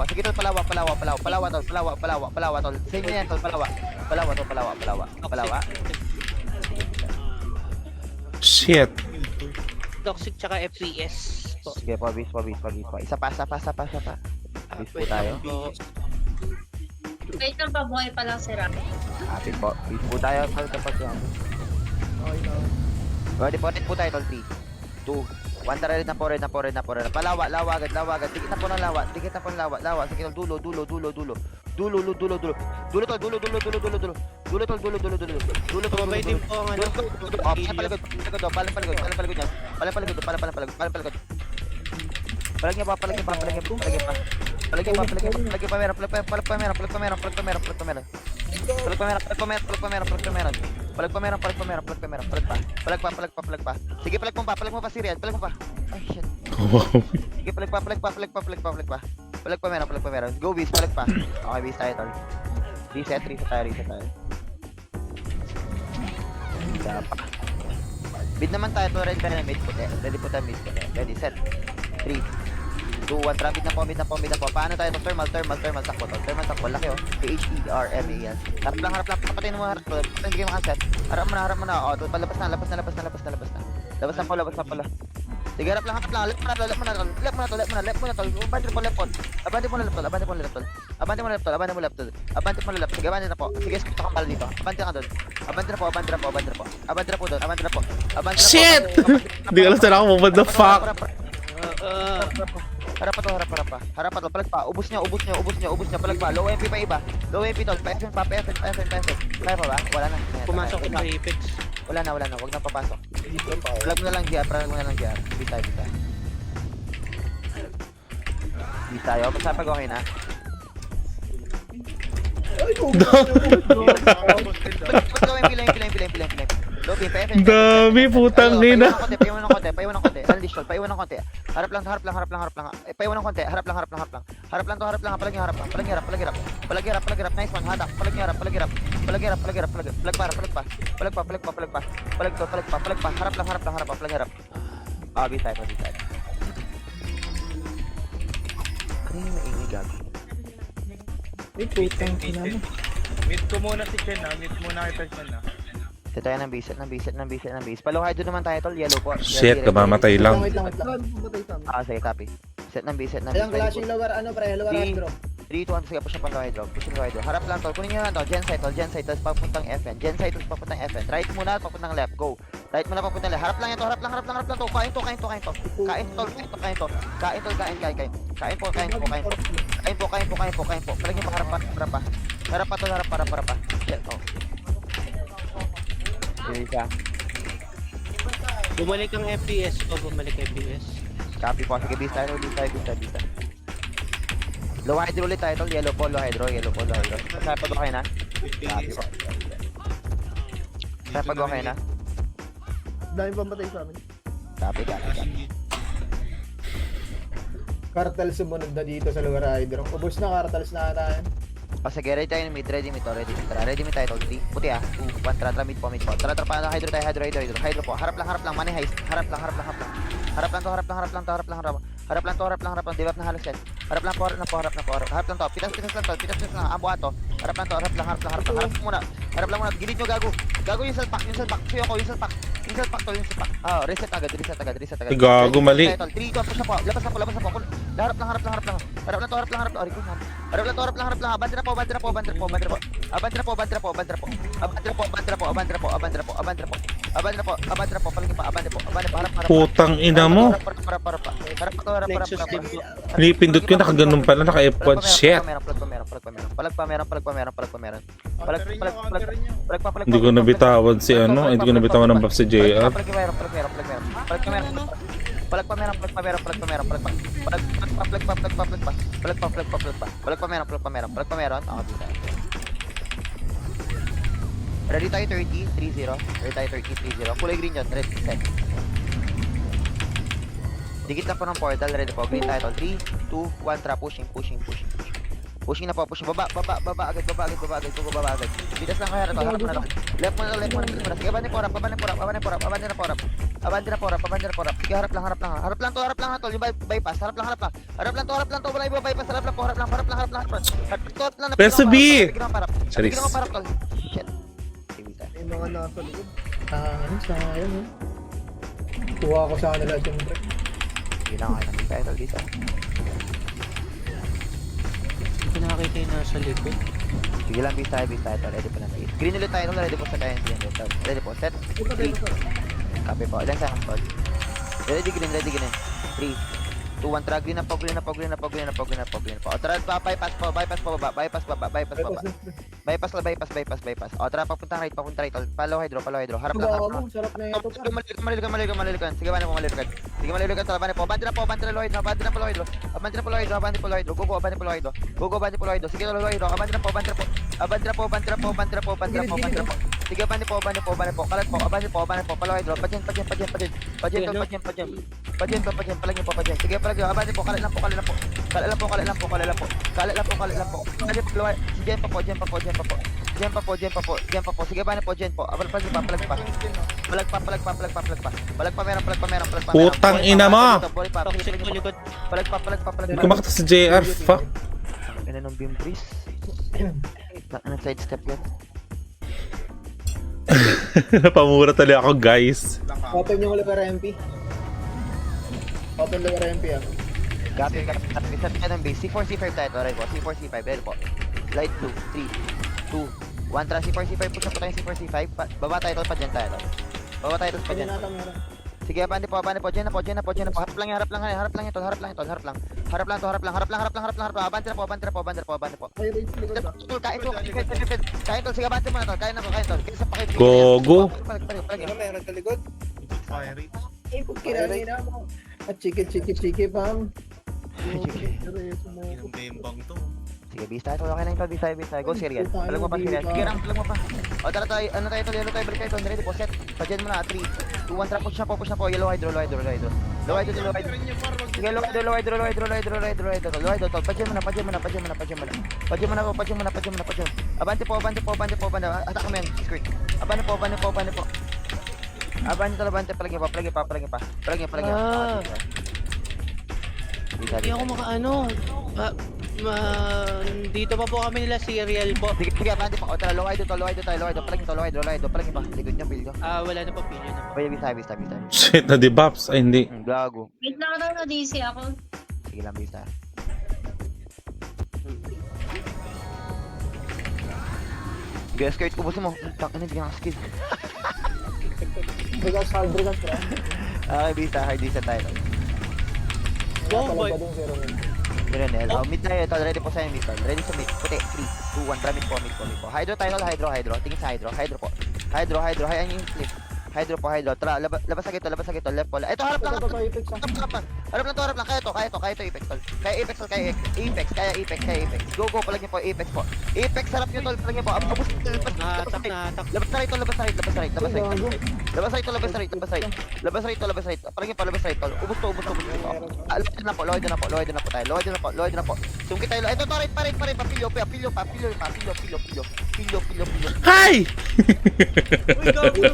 Sige, tol, palawa, tol. Same na yan, tol, palawa. Palawa. Shit. Toxic tsaka FPS po. Sige po, bis po. Isa pa. Bis po tayo. Wait lang pa, buhay pa lang si Ram. Happy po. Bis po tayo. Kapag yan. Ready po tayo, tol. 3, 2, 1. Tara, red na po. Palawa agad. Dikit na po ng lawa. Sige, tol, dulo. Dulo, tol. Tumabay din po ang ano. Paligod niya. Paligod. Palag niya pa. Palag pa. Sige, palag mo pa, Sirian. Palag mo pa. Ay, shit. Sige, palag pa. Palag pa meron. Go, Beast, palag pa. Okay, Beast tayo, tol. Reset tayo. Dapa. Bid naman tayo, tol. Ready tayo na mid puti. Ready, set. 3, 2, 1. Tara, mid na po. Paano tayo? Thermal takbo. Laki oh. PHERMAL. Harap lang. Kapatayin mo harap. Hindi kayo makaset. Harap mo na. O, palabas na. Labas na po. Sige, harap lang. Left mo na, tol. Abante mo left, tol. Abante mo left, tol. Sige, abante na po. Sige, skip ka pala dito. Abante ka doon. Abante na po. Shit! Hindi ka lang saan ako. What the fuck? Harap pa to. Palag pa. Ubus niya. Palag pa. Low MP pa iba. Low MP, tol. Pa-FN. Kaya pa ba? Wala na. Pumasok ko sa Apex. Wala na. Huwag na papasok. Palag mo na lang, GR. Di tayo. Basta pag okay na. Low MP lang. Low MP, pa-FN. Dami, putang ina. Paiwan ng konti. Unleash, tol. Paiwan ng konti. Harap lang. Paiwan ng konti. Harap lang. Palag niya harap. Nice one. Hatak. Palag niya harap. Palag pa. Harap lang. Palag niya harap. Bis tayo. Maingay gago. May putang ina mo. Meet ko muna si Chen ha. Meet muna kita Chen ha. Set tayo ng base, set ng base, set ng base, set ng base. Palo hydro naman tayo tol, yellow po. Shit, Ready, ready, kamamatay lang. Wait lang. Pumatay sa amin. sige, copy. Set ng base, set ng base. Ayan, clashing lower, lower Three, hydro. 3, 2, 1, sige, push up ang low hydro. Push yung low hydro. Harap lang tol, kunin nyo lang tol. Gen side, tapos papuntang FN. Gen side, tapos papuntang FN. Right muna, papuntang left, go. Right muna, papuntang left. Harap lang ito, harap lang to. Kain to. Kain po. Palagi pa, harap pa. Harap pa. Shit, oh. Hindi siya. Bumalik ang FPS ko, Copy po, sige, beast tayo. Low hydro ulit tayo tol, yellow po, low hydro. Kaya pag okay na. Copy po. Kaya pag okay na. Dami pamatay sa amin. Copy. Cartel sumunod na dito sa lower hydro. Ubus na cartels na ata yan. O sige, ready tayo ng mid, ready mid tayo tol, 3, puti 2, 1, tra, mid po. Tra, paano, hydro tayo, hydro po. Harap lang, money heist. Harap lang. Harap lang to. Develop na halos yan. Harap lang to. Pitas lang. Abo ato. Harap lang. Harap lang muna. Gilid nyo, gago yung salpak. Suyo ko, yung salpak. Reset agad. Ay, gago, mali. 3, 2, push na po. Labas na po. Harap lang. Harap lang. Abante na po. Palagi pa, abante po. Harap. Putang ina mo. Harap to. Pinipindot ko, nakaganon pala, naka F1. Shit. Palag pa meron. Hindi ko nabitawan si ano, hindi ko nabitawan ng buff si JR. Ready tayo 30. Kulay green yun, red, set. Dikit lang po ng portal, ready po. Green tayo, 3, 2, 1, tra, pushing. Pushing na po, baba agad. Bitas lang kayo, harap mo na lang. Left mo na. Sige, abante po, abante na po. Sige, harap lang to. Yung bypass, harap lang to. Wala iba bypass, harap lang. Peso B! Charis. Charis. Shit. May mga nasa likod. Sayang. Kuha ko sa kanila siyempre. Hindi lang kayo namin tayo dito. Hindi ko nakakita yung nasa likod. Sige lang, base tayo. Ready po na. Green ulit tayo, ready po sa tayo. Ready po, set. 3. Copy po. Ilan sa hangtod? Ready green. 3, 2, 1, tra. Green na po. O, tra, bypass baba. Bypass. O, tra, papunta right. Follow hydro. Harap lang. Sarap na ito. Malilukan. Sige, bane po, malilukan. Bante po, low hydro. Abante po, low hydro. Go, abante po, low hydro. Sige, low hydro. Abante na po. Sige, abante po. Kalat po, abante po, palow hydro. Pajen. Palagi po. Sige, palagi. Abante po, kalat lang po. Gen pa po. Sige, abante po, gen po. Palagi pa. Palag pa, meron. Putang ina mo! Toxic mo likod. Palag pa. Hindi ko makita si JR, fuck. Ano nung beam breeze? Nag-sidestep yan. Napamura talaga ako, guys. Open yung lower MP. Open lower MP Copy. Set ka ng base. C4, C5 tayo. Alright po. C4, C5. Ready po. Light blue. 3, 2, 1. Tra, C4, C5. Push na po tayo C4, C5. Baba tayo. Pa-gen tayo. Sige, abante po. Gen na po. Harap lang ito. Harap lang. Abante na po. Kain to. Sige, abante mo na to. Kain to. Gogo. Meron sa likod. Fire rate. Kinalina mo. At chiki pang. Inang to. Sige, base tayo. Okay lang ito. Base tayo. Go, serious. Palag mo pa. Sige, rank mo pa. O, tara tayo. Ano tayo? Balik tayo. Ready po, set. Pa-gen mo na. 3, 2, 1, trap. Push na po. Yellow hydro. Sige, low hydro. Pa-gen mo na. Abante po. Attack mo yan. Quick. Abante po. Abante. Palagi pa. Hindi ako makaano. Dito pa po kami nila serial po. Sige, sige, abante po. O, tara, low idol to, low idol tayo, low idol. Palagi to, low idol, low idol. Palagi pa. Likod niya, build ko. Wala na po, pilyo na po. Pwede, bisa. Shit, na-debuffs. Ay, hindi. Gago. Wait lang daw na DC ako. Sige lang, bisa. Sige, skirt ko, buso mo. Takina, hindi ka skill. Brigas, hard brigas, bro. Okay, bisa, hard bisa tayo. Oh, boy. Talaga din, zero min. Mirenel. Mid tayo, tol. Ready po sa'yo, mid, tol. Ready sa mid. Puti, 3, 2, 1. Tara, mid po. Hydro tayo, tol. Hydro. Tingin sa hydro. Hydro po. Hayaan yung flip. Hydro po. Tara, labas sa gito. Left po. Ito, harap lang. Harap lang. Kaya to, Apex, tol. Kaya Apex. Go, palagi po, Apex po. Apex, harap nyo, tol. Palagi po. Abos, Nahatak. labas right. Palagi right, tol. Ubus to. Load na po. Sungkit tayo. Ito, to, right pa. Pilyo pa. Hi! Uy, gago.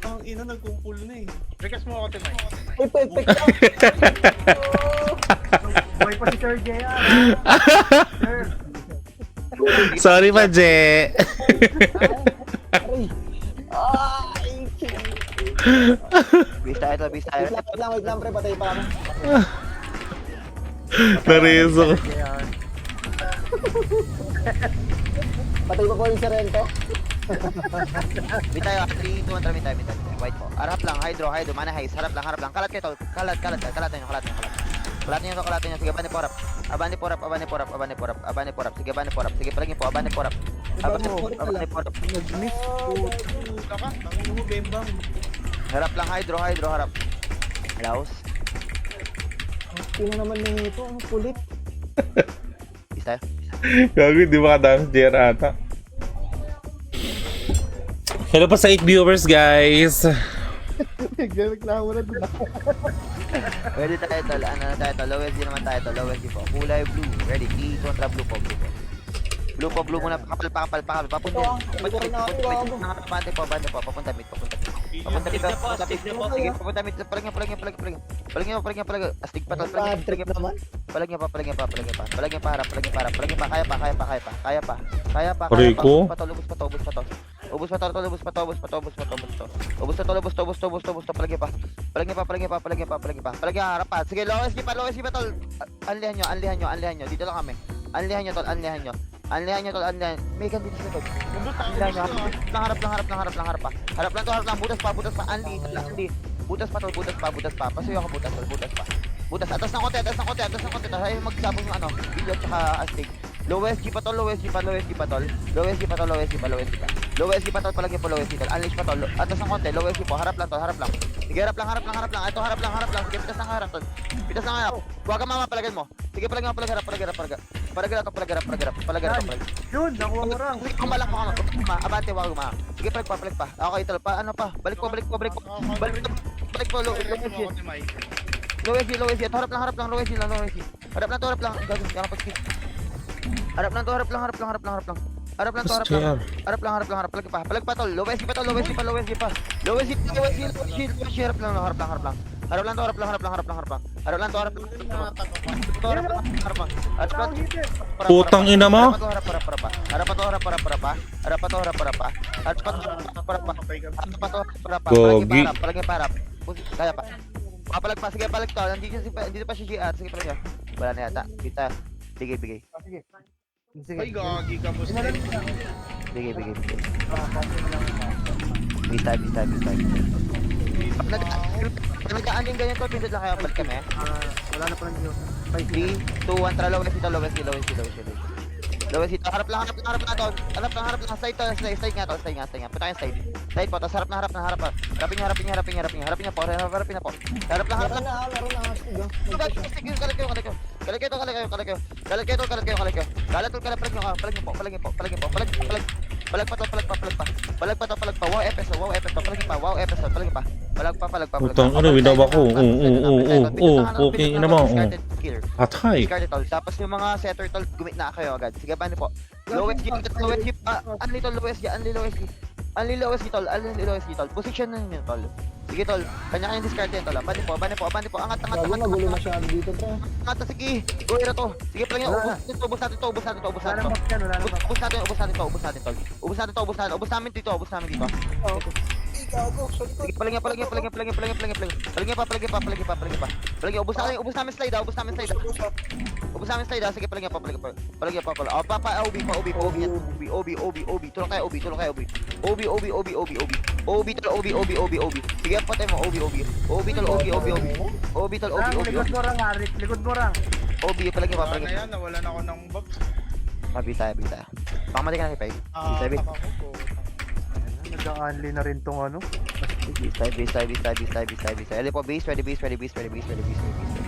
Ang ina, nagkumpul na eh. Rekas mo ako, Timay. Ipek. Boy pa si Sir JR. Sir. Sorry pa, Je. Aray. Ay, Bis tayo. wait lang, pre. Patay pa kami. Nareso ko. JR. Patay pa po yung Sorrento. Mid tayo, 3, 2, 1, tara, mid tayo. White po. Harap lang, hydro, mana haze. Harap lang. Kalat kayo, tol. Kalat nyo. Sige, abane po, rap. Sige, palagi po, abane po, rap. Nag-miss po. Puta ka. Tangin mo, bembang. Harap lang, hydro, harap. Laos. Sino naman na ito? Ang kulit. Bis tayo. Gago, di ba kadami si JR ata? Hello pa sa 8 viewers, guys. Nagreklamo na doon. Ready tayo, tol. Ano na tayo, tol. Low SD naman tayo, tol. Low SD po. Kulay blue. Ready. Kontra blue po. Blue muna. Pakapal. Papunta. Abante po. Papunta mid. Sige, papunta mid. Palagi mo. Astig pa, tol. Trip naman. Palagi pa, harap. Kaya pa. Aray ko. Ubus pa, palagi harap pa. Sige, low SG pa, tol. Anlihan nyo. Dito lang kami. Anlihan nyo, tol. May dito sa tol. Harap pa. Harap lang. Butas pa. Anli. Butas pa. Pasuyo ako, butas pa. Atas ng konti. Tayo magsabong yung ano, video at saka astig. Low SG pa, tol. Low SG pa, palagi po, low SG, tol. Unleash pa, tol. Atas ng konti, low SG po. Harap lang. Sige, harap lang. Ito, harap lang. Sige, pitas ng harap, tol. Huwag ka mama, palagyan mo. Sige, palagyan mo, palagyan. Yun, nakuha mo lang. Sige, kumalak mo. Abante, wag ma. Sige, palag pa. Okay, tol. Ano pa? Balik po, low SG. Timay. Low SG. Ito, harap lang, low SG. Harap lang. Gagawin, kaya pag-skip. Harap lang. Harap pa, tol. Low SG pa. Putang ina mo. Gogi. Kaya pa. Papalag pa, sige, palag to. Nandito pa si GR. Sige, palag. Wala na yata. Kita. Bigay. Sige. Ay, gagi ka mo. Bigay. Bisa. Pag nagkaaning ganyan to, pindot lang kayo. Balik kami. Wala na pala dito. 3, 2, 1, tara, low SG. Harap lang. Side nga. Punta kayo side. Side po, tapos harap na. Harapin niya po. Harap lang. Laro na, astig. Kalag kayo. Palag pa. Wow, FS. Palag pa. Putang ina, winawa ko. Okay, ina mo. Atay. Discard tol. Tapos yung mga setter tol, gumit na kayo agad. Sige, bani po. Low SG pa. Unli tol, low SG. Unli low SG tol, unli low SG tol. Position na yun tol. Sige tol, kanya-kanya discard yan tol. Abante po, angat. Gago, magulo masyado dito, pre. Angat na, sige. Go hero to. Sige pala nga, ubus natin to. Wala nang box yan, wala nang box. Ubus natin tol. Ubus namin dito. Sige, palagyan pa. Ubus namin slide ah. Ubus namin slide ah. Sige, palagyan pa. Oh, OB. Tulong kayo, OB. OB. Sige, patay mo, OB. OB tol, OB. Likod mo rang, Arik. Likod mo rang. OB, palagyan pa. Wala na yan, nawalan ako ng box. Mabisa. Baka mati ka na kay Peg. Sabi. Tama ko po. Nag-unli na rin tong ano. Base. Ready po, base.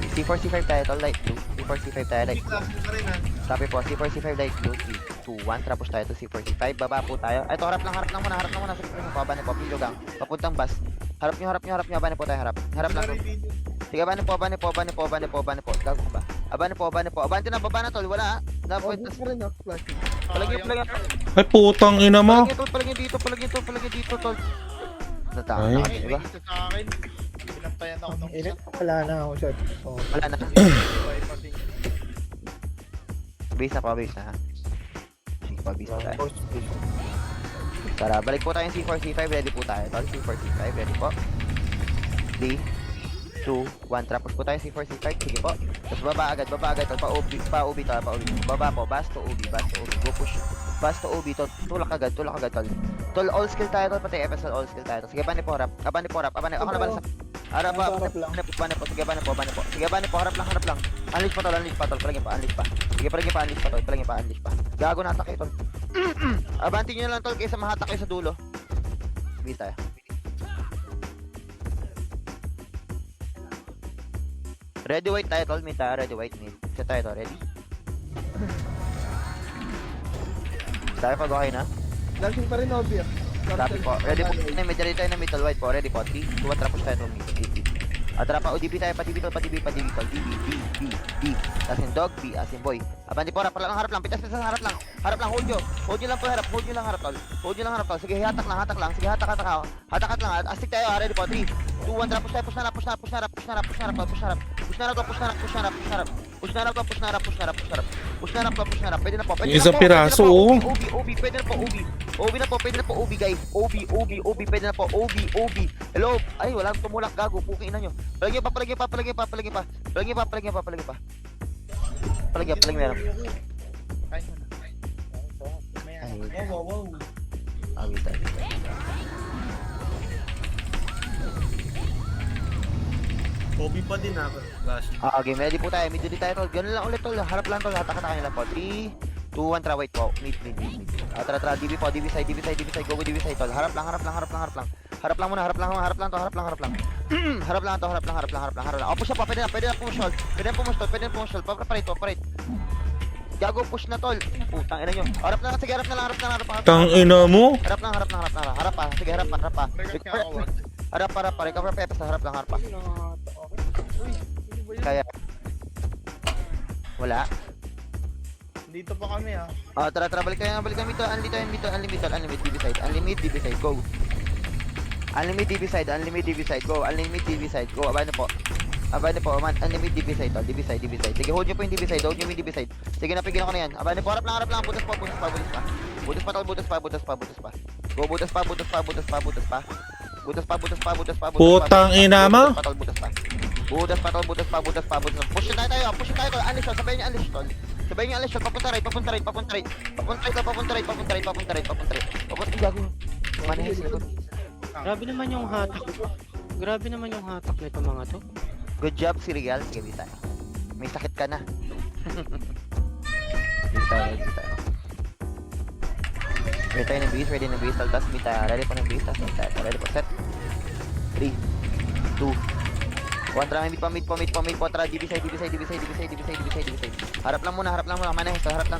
C4, C5 tayo, tol, light 2. C4, C5 tayo, light 2. Classic ka rin ha. Copy po, C4, C5, light 2, 3, 2, 1. Tapos tayo to C4, C5. Baba po tayo. Ito, harap lang muna. Sige, pababa po, pilogang. Papuntang bus. Harap nyo. Abane po tayo, harap. Harap lang. Sige, abane po. Gago ba? Abane po. Abante na, baba na, tol. Wala, ha? Dapat, palagyan. Ay, putang ina mo. Palagyan dito, tol. Natama Ay. na, Ay, diba? ito sa akin. Pinampayan ako ng isa. Wala na ako, shot. Wala na. Bypass din. Base na, ha? Sige pa, base na tayo. Tara, balik po tayo yung C4, C5, ready po tayo. Tol, C4, C5, ready po. 3, 2, 1, tapos po tayo C4, C5, sige po. Tapos baba agad, tol, pa-OB, tol. Baba po, bas to OB, go push. Bas to OB, tol, tulak agad, tol. Tol, all skill tayo, tol, pati FSL, all skill tayo. Sige, abane po, harap, ako na bala sa... Harap po, sige, abane po. Sige, abane po, harap lang. Unleash pa, tol, palagyan pa. Sige, palagyan pa, unleash pa. Gago na attack tol. Abante nyo lang, tol, kaysa mahatak kayo sa dulo. Base tayo. Ready white tayo, tol, mid tayo, ready white mid. Set tayo to, ready? Tayo pag okay na? Lansing pa rin, obvious. Copy po. Ready po. Medyo tayo na middle white po. Ready po. 3, 2, 1, trapos tayo to mid. Trapa, ODB tayo, pa-DB tol. D. As in dog, B, as in boy. Abandi po, harap lang. Pitas, harap lang. Harap lang, hold nyo lang po, harap. Hold nyo lang harap, tol. Sige, hatak lang. Sige, hatak lang. Astig tayo, ready po. 3, 2, 1, trapos tayo. Push na rap. Pwede na po. Isang piraso, oh. OB, pwede na po, OB, guys. OB, pwede na po. OB. Hello? Ay, walang tumulak, gago. Puking ina nyo. Palagyan pa. Palagyan pa. Ay, wow. Awit. Kobe pa din ha. Classic. Game ready po tayo. Mid tayo, tol. Ganun lang ulit, tol. Harap lang, tol. Hatak nila po. 3, 2, 1, try wait po. Mid. Tara. DB po. DB side. Go DB side, tol. Harap lang. Harap lang muna. Harap lang. Harap lang. Oh, push up pa. Pwede na push hold. Pwede na push hold. Paparate. Gago, push na, tol. Putang ina nyo. Harap na. Tang ina mo. Harap pa. Sige, harap pa. Record ka ako. Harap pa. Recover pa. Harap pa. Kaya. Wala. Dito pa kami ha. Tara, balik kami to. Unlimited DB side. Go. Unlimited DB side. Go. Abane po. Unlimited DB side, tol. DB side. Sige, hold nyo po yung DB side. Sige, napigilan ko na yan. Abane po, harap lang. Butas pa. Butas pa. Go, butas pa. Putang ina mo. Butas pa. Push na tayo. Unleash, tol. Sabayin niyo unleash, tol. Papunta right. Gago. Manahis na to. Grabe naman yung hatak nito mga to. Good job, si Regal. Sige, bisa. May sakit ka na. Bisa. Ready ng base. Taltas, mita. Ready po ng base. Ready po, set. 3, 2, 1. Tara, mid po. Tara, DB side. Harap lang muna. Manahis, harap lang.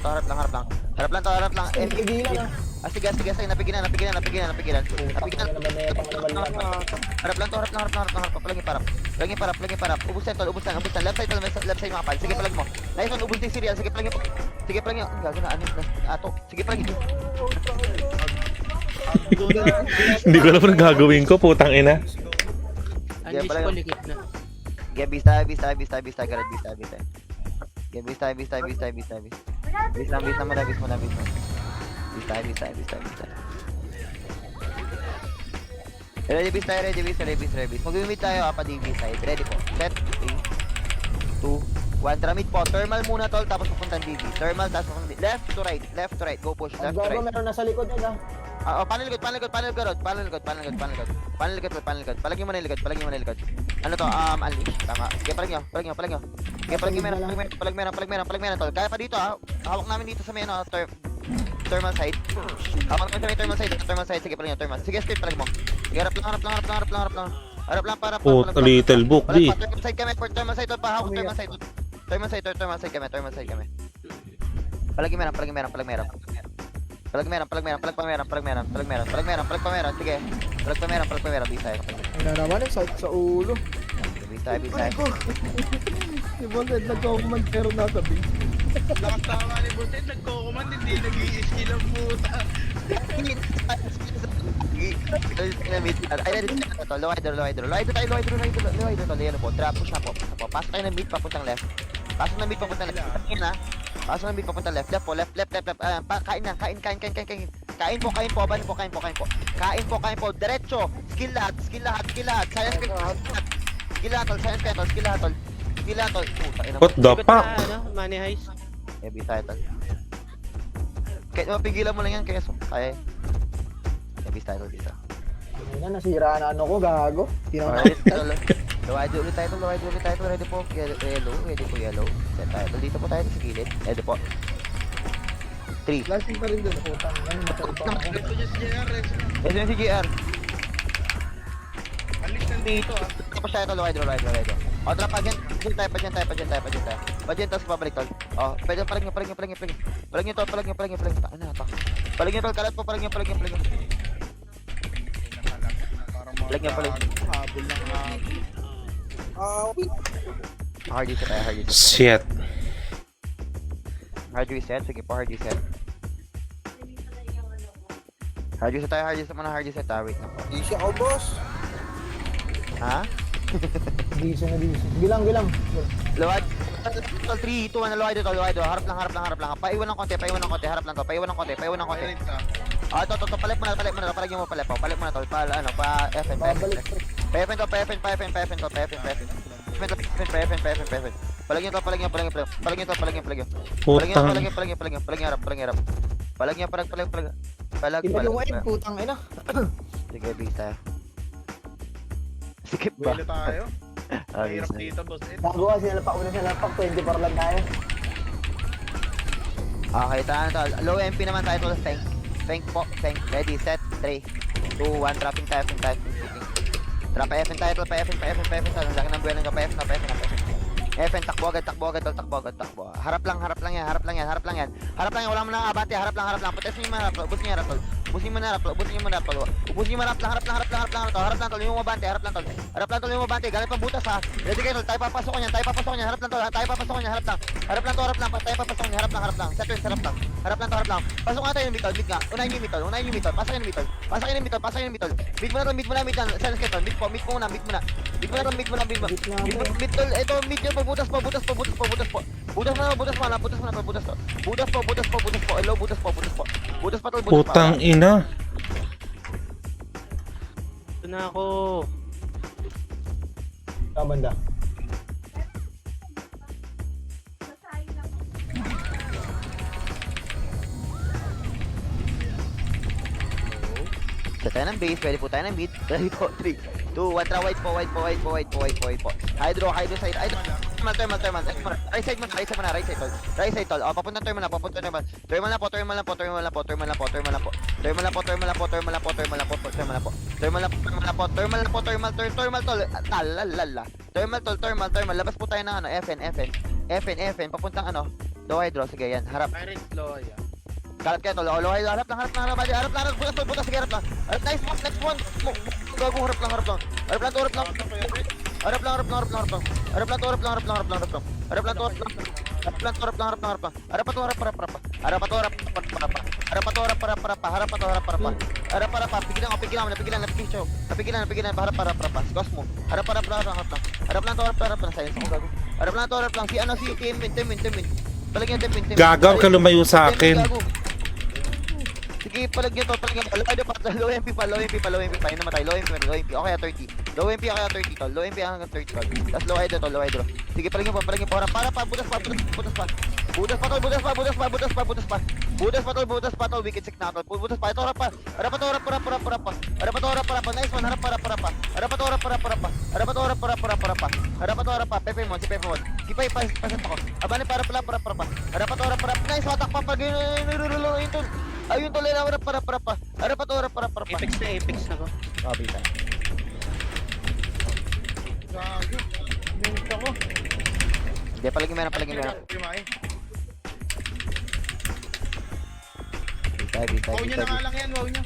Sige. Napigilan. Harap lang. Palagyan parap. Ubus na. Left side makapal. Sige, palag mo. Nice one, ubus din serial. Sige, palagyan. Gago na, ato. Sige, palagyan. Hindi ko alam ang gagawin ko, putang ina. Unleash pala ko yun. likit na. Okay, beast tayo, beast tayo, beast tayo, beast tayo, Garrett, beast tayo, beast tayo. Okay, beast tayo, beast tayo, beast tayo, beast tayo, beast. Beast lang, beast lang muna, beast muna, beast muna. Beast tayo, beast tayo, beast tayo, beast tayo. Ready, beast tayo, ready, beast, ready, beast, ready, beast. Mag-meet tayo, apat yung beast tayo. Ready po. Set, 3, 2, 1. Tara, meet po. Thermal muna, tol, tapos pupuntan DB. Thermal, tapos pupuntan left to right, left to right. Go push, Ang left to gago, right. meron nasa likod nila. Paano likod, paano likod, paano likod, paano likod, paano likod, paano likod, paano likod, paano likod, palagyan mo na yung likod, palagyan mo na yung likod. Ano to, unleash, tama. Sige, palag nyo. Sige, palag meron, tol. Kaya pa dito, hawak namin dito sa may, thermal side. Hawak namin sa may thermal side, sige, palag nyo, thermal. Sige, straight, palag mo. Sige, harap lang. Harap lang, para. Little book, di. Thermal side kami, thermal side, tol, pahawak thermal side. Thermal side kami. Palagi meron. Palag meron. Sige. Palag pa meron. Bisa. Ang naraman yung sa ulo. Bisa. Si Bonnet nagko-command pero nasa base. Lakas tama ni Butet, nagko-command, hindi nag-i-skill ang puta. Ay, low hydro tayo. Yan po. Trap push na po. Pasok tayo ng mid papuntang left. Pasok ng mid papuntang left. Yan na. Pasok ng mid papuntang left. Left. Kain na. Kain po. Ban po. Kain po. Diretso. Skill lahat. Science skill lahat, tol. What the Likod fuck? na, money heist. Bisa tol. Kahit mapigilan mo lang yan, keso. Kaya. Bisa. Ayun na, nasira na ano ko, gago. Low ulit tayo. Ready po. Yellow. Set tayo. Dito po tayo sa gilid. Ready po. 3. Plastic pa rin doon, putang. Ano matay pa ako. Ito niya si JR, Ito yung si GR. alis nandito Tapos tayo ito, low hydro. O, drop pa dyan. Pa dyan tapos pabalik tol. O, pwede palag nyo. Palag nyo tol. Ano na to? Palag nyo tol, kalat po. Palag nyo. Palag nyo. Habol lang Hard reset tayo. Shit. Hard reset. Sige po, hard reset. Hard reset tayo. Wait na po. Di siya ako, boss. Ha? Di siya. Bilang. Luwad. 3, 2, 1, luwad ito. Harap lang. Paiwan ng konti. Harap lang to. Paiwan ng konti. Ito. Palit mo na. Palagyan mo palit mo na to. Pa FN. Babalik. PFN to. Palagyan to. Palagyan. Putang. Palag. Iba yung wave, putang ina. Sige, bisa. Skip ba? Buwelo tayo. Mahirap Bisa. dito, boss. Gago kasi nalapak, 24 lang tayo. Okay, tayo to. Low MP naman tayo to. Tank po. Ready, set, 3, 2, 1. Dropping tayo. Drop FN tayo to. Ang laki ng buwan ng PF. FN, takbo agad. Harap lang yan. Wala mo lang abate. Harap lang. Patasin nyo marap. Ubusin nyo marap. Ubusin nyo marap. Harap lang tol. Yung mabante. Harap lang tol. Yung mabante. Galit pang butas ha. Ready kayo tol. Tayo papasok niyan. Harap lang tol. Tayo papasok niyan. Harap lang. Tayo papasok niyan. Harap lang. Set wins. Harap lang. Pasok nga tayo ng mitol. Mid nga. Unahin yung mitol. Pasakin yung mitol. Mid mo na. Sense kayo tol. Mid mo na. Mid tol. Ito mid yun. Butas po. Butas po. Hello, butas pa tol. Putang ina. Ito na ako. Banda. Set tayo ng base, pwede po tayo ng mid. Ready po, 3, 2, 1, tara, white po. Hydro side, thermal. Right side muna, right side tol. O, papuntang thermal na. Thermal na po. Thermal tol. Thermal. Labas po tayo ng FN, papuntang low hydro, sige yan, harap. Pirates law, yeah. Kalat kayo tol, harap lang, butas, sige, harap lang. Nice one. Gago, harap lang. Harap. Harap pa to, harap para pa. Harap pa to, harap para pa. Harap para pa. Pigilan mo, pigilan. Napigilan, harap para pa. Ghost mo. Harap lang. Harap lang. Silence ako gago. Harap lang. Si Temin. Palagyan Temin. Gagaw ka lumayo sa akin. Sige, palagyan to. Low MP pa. Yun namatay. Low MP. Okay, 30. Low MP, kaya 30 tol. Low MP hanggang 30 tol. Tapos low hydro. Sige, palagyan po. Para pa. Butas pa. Butas pa tol. Wicked sick na tol. Butas pa. Ito, harap pa. Harap pa. Nice one. Harap pa. Pepe mo. Si Pai, pasent ako. Abane para. Harap pa. Nice, watak pa. Ayun tol. Ayun tol, harap para. Harap pa. Apex na ko. Copy tayo. Gago. Minute ako. Hindi, palagyan mo na. Kumain. Bistay. Wow niya na nga lang yan, wow niya.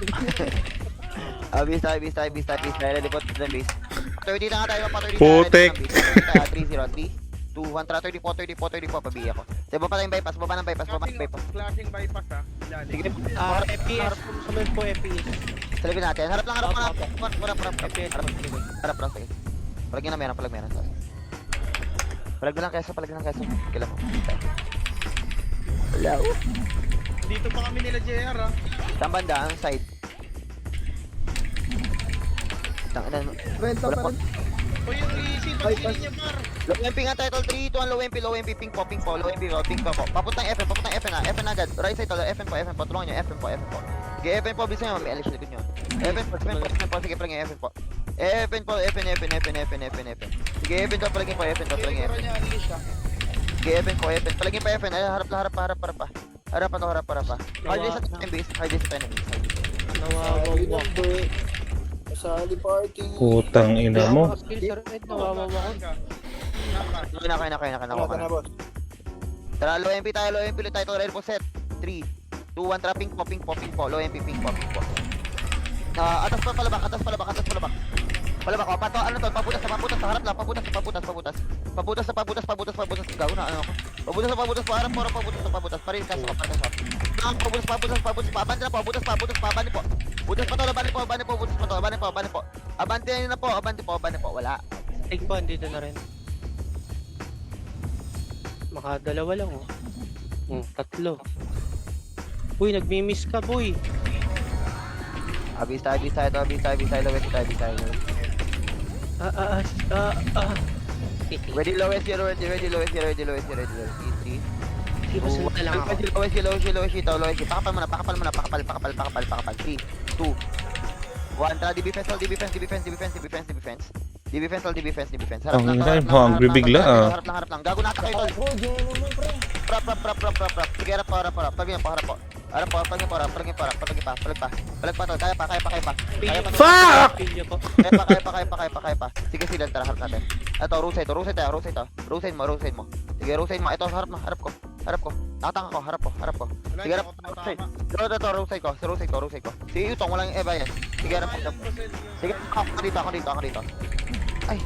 Bistay. Ready po to the base. 30 na nga tayo, pa 30 na. Putek. 3, 0, 3, 2, 1, 34, pabiya ko. Sige, baba ng bypass. Klaseng bypass ha. Ilalim. Sige, FPS. Sumunod po FPS. salibin natin. Harap lang. FPS. Harap lang, sige. Palagyan na meron. Palag na lang keso. Kailan mo. Hello. Dito pa kami nila JR ha. Saan banda? Ang side. Tangan na. Renta pa rin. O yung easy, pag-sili niya par. Low MP nga title 3, 2, 1, low MP, ping po. Low MP po. Papuntang FN na. FN agad. Right side tolo, FN po. Tulungan nyo, FN po. Sige, FN po, bisa nyo, may LH likod nyo. FN po, sige, palagyan FN po. FN. Sige, FN to, palagyan po, FN. Pero niya unleash ha. Sige, FN po, palagyan pa FN. Ay, harap pa. Harap pa. Hard sa time base. Nawawawa ko. Kasali party. Putang ina mo. Skill sa red, nawawawa ko. Kaya. boss. Tara, low MP tayo, ulit tayo, red po set. 3, 2, 1, tara, ping po. Low MP, ping po. Atas palabak. Palabak ko, pato, ano to, paputas, harap lang, paputas. Gago na, ano ako. Paputas, paputas, parin kaso. Paputas, abante na po, pabutas, abante po. Butas pa to, abante po. Abante po, wala. Take po, andito na rin. Makadalawa lang oh. 3. Uy, nagmi-miss ka boy. Abis tayo, lowest tayo. Ready lowest, ready lowest. 3, Sige, pasunod na lang ako. lowest. Pakapal mo na. 3, 2, 1. Tara, DB defense. Ang ina, I'm hungry bigla ah. Harap lang. Gago na kayo tol. Prap. Sige, harap pa. Pagyan pa, harap po. Pagyan pa. Palag pa tol. Kaya pa. Fuck! Pilya po. Kaya pa. Sige, silan, tara, harap natin. Ito, rotate to. Rotate mo. Sige, rotate mo. Ito, harap ko. Nakatanga ko, harap ko. Sige, harap. Rotate ko. Sige, utong, walang eba yan. Sige, harap ko. Sige, ako dito. Ay.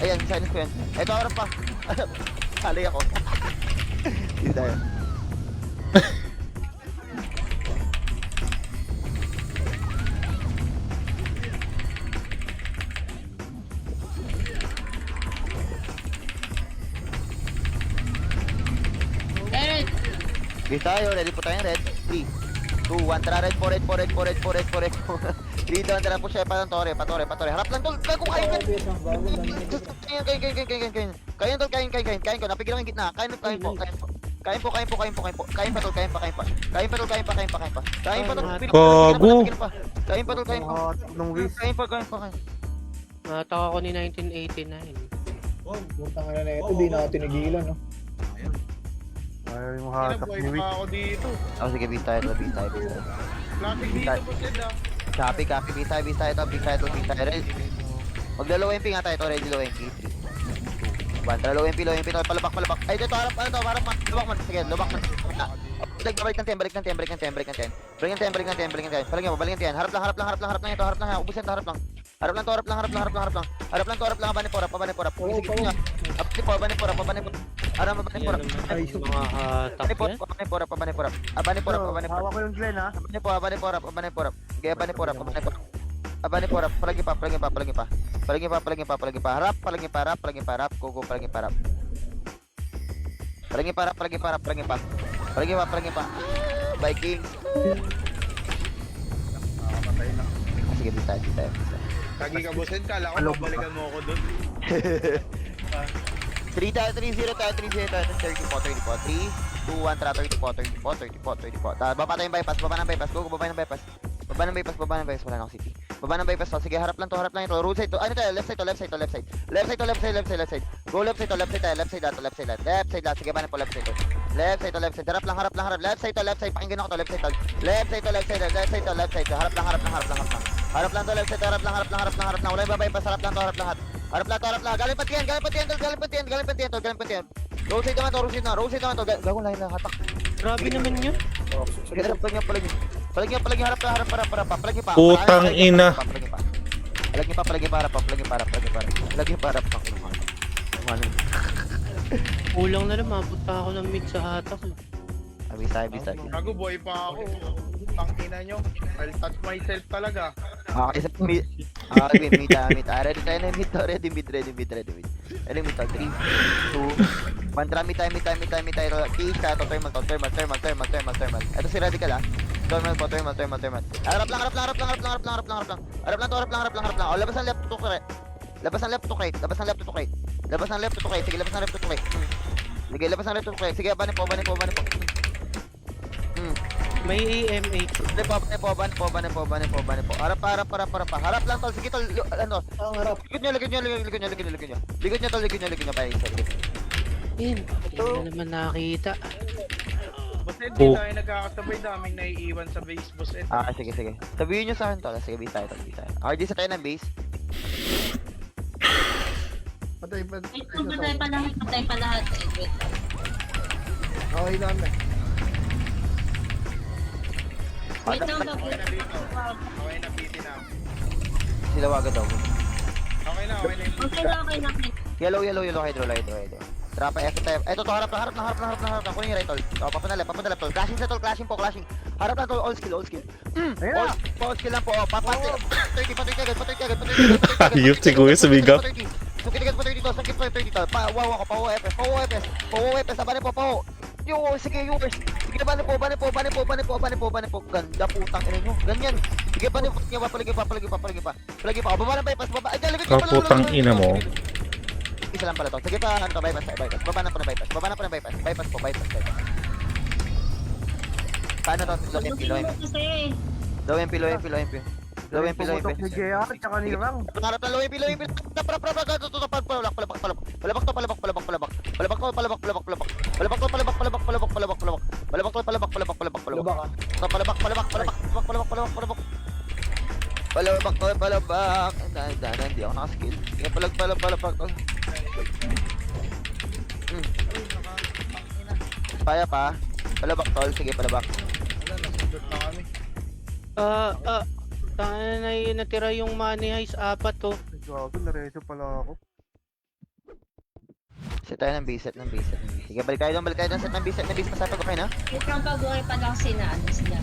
Ayan, silence ko yan. Ito, harap pa. Halay ako. Dito tayo. Bis tayo, ready po tayong red. 3, 2, 1, tara, red po. 3 doon, tara po siya, patore. Harap lang tol, kaya kung kain. Kain tol, kain ko, napigil ako yung gitna. Kain po. Kain pa tol. Nung wish. Kain pa. Nataka ko ni 1989. Puntang na ito, di natin tinigilan, no? Ayaw yung hatak ni Kinabuhay wish. pa ako dito. Sige, bis tayo. Classic dito po sila. Copy, bis tayo. Ready. Magla-low MP nga tayo, ready low MP. 3, 2, 1, tara, low MP to, palabak. Ay, dito, harap man. Lubak man. Balik ng 10. Balik ng 10. Harap lang ito. Ubusin to, harap lang. Harap lang, abane po. Harap, abani porap. Yan naman, mga hatak yan. Abani porap, abani porap. Abani porap, abani porap. Hawak ko yung Glenn ha. Abani porap, abani porap. Sige, abani porap, abani porap. Abani porap, palagi pa. Harap, palagi pa, harap. Kuko, palagi pa, harap. Palagi pa. Viking. Nakakatay na. Sige, di tayo. Kagi ka, boss Ed. Kala ko babalikan mo ako dun. 3 tayo, 3-0 tayo, 34. 3, 2, 1, tara, 34. Baba tayo yung bypass, baba ng bypass. Go, baba ng bypass. Wala na ako city. Baba ng bypass, sige, harap lang ito. Road side to, ano tayo, left side. Go left side to, left side tayo, left side lahat. Sige, banan po, left side to. Left side. Harap lang. Left side to, pakinggan ako to, left side to. Left side to. Harap lang. Harap lang to, left side, harap lang. Wala yung bypass, harap lang. Harap lang. Galing patiyan. Road side naman to. Gagawin lang hatak. Grabe naman yun. Sige, harap lang. Palagi, harap pa. Putang ina. Palagi pa, harap pa. Kulang na lang, mapunta ako ng mid sa hatak. Abisa. Gago, boy pa ako. Tangina nyo. I'll touch myself talaga. Okay, sa mid. Mid. Ready tayo na mid. Ready mid. Ready mid. 3, 2, 1. Mid tayo. Kiis ka. Thermal. Ito si Radical ha. Thermal. Harap lang. Oh, labas ang left to right. Labas ang left to right. Sige, labas ang left to right. Sige, banin po. May EMH. Banin po. Harap. Harap lang tol. Sige tol. Ano? Likod nyo. Likod nyo. Sige. Yun. Hindi na naman nakita. Boss Ed, di tayo nagkakasabay. Daming naiiwan sa base, boss Ed. Sige. Sabihin nyo sa akin tol. Sige, base tayo. RD sa tayo ng base. Patay pa. Patay pa lahat. Wait. Okay lang na. Wait lang, Okay na dito. Okay na, busy na. Sila wagad daw. Okay na yung Okay na. Yellow, hydro. Trapa, F tayo. Eto to, harap lang. Kunin yung right tol. Papunta left tol. Clashing sa tol, clashing po. Harap lang tol, all skill. Ayun na. All skill lang po. Papati. 30, patoy kagad. Ayup si Kuya sumigaw. Sungkit po 30 tol. Wow ako, pawo FS. Sabanin po, pawo. Sige, yours. Sige, banin po. Ganda putang ina nyo. Ganyan. Sige, banin po. Papalagi pa. Baba ng bypass. Kaputang ina mo. Isa lang pala to. Sige pa, ano to, bypass. Baba na po ng bypass. Bypass po. Paano to? Low MP. Pumutok ni JR tsaka ni Rang. Harap na low MP. Palabak to. Hindi ako nakaskill. Sige, palabak. Kaya pa. Palabak tol. Sige, palabak. Wala, nasundot na kami. Tanga na yun, natira yung money heist 4 to. Gago, nareso pala ako. Set tayo ng base. Sige, balik tayo doon. Set ng base. Masapag okay na? Wait lang, pag-uwi pa lang sila. Sige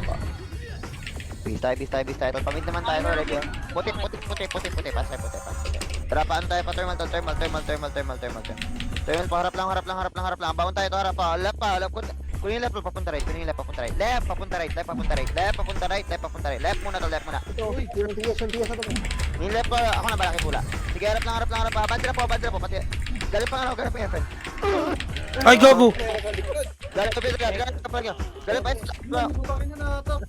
po. Base tayo. Pamit naman tayo. Ready. Puti. Pas. Tara, paano tayo pa? Thermal. Thermal po, harap lang. Bawon tayo to, harap pa. Left. Kunin yung left, papunta right. Left, papunta right. Left muna. Uy, tigas na to. Yung left po, ako na balaki pula. Sige, harap lang. Bandira po. Pati. Galing pa nga, galing pa yung FN. Ay, gago! Galing pa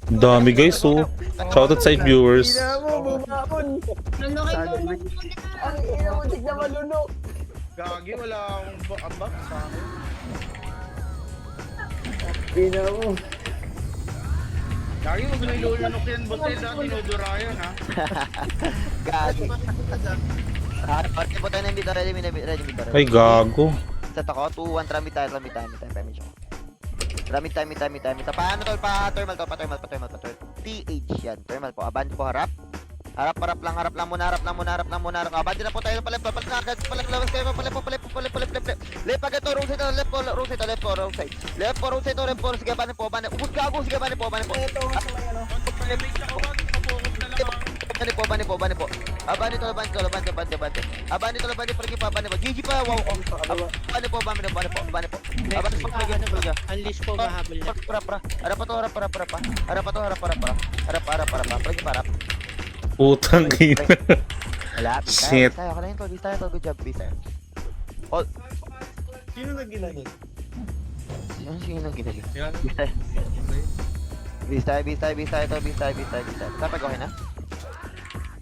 Ang dami guys, so. Shoutout sa viewers. Ina mo, bumabon. Lulukay mo. Ang ina mo, tig na malunok. Gagi, wala akong ambak sa akin. Ina mo. Gagi, huwag na ilulunok yan, boss Ed. Tinudura yan, ha? Gagi. Party po tayo ng bit. Ready. Ay, gago. Set ako, 2, 1, tramit tayo. Pamit siya. Tramit tayo. Paano tol? Thermal. TH yan. Thermal po. Aband po, harap lang muna. Aband na po tayo. Palep. left po. Left pa gato, road side to, left po, road side to, left po, road side. Left po, road side to, left po, sige, banin po. Ubus gago, sige, banin po. Ito, sa may ano. Bani po. Abani to, bante. Abani to, pergi pa, bani po. GG pa, wow. Bani po. Abani po, pergi. Unleash po, mahabol na. Para. Harap pa. Pergi para. Putang ina. Wala, Shit. Ako lang to, bis tayo. Good job, bis tayo. All. Sino nag-ginagin? Sino nang ginagawa? Yan. Bis tayo. Kapag okay na?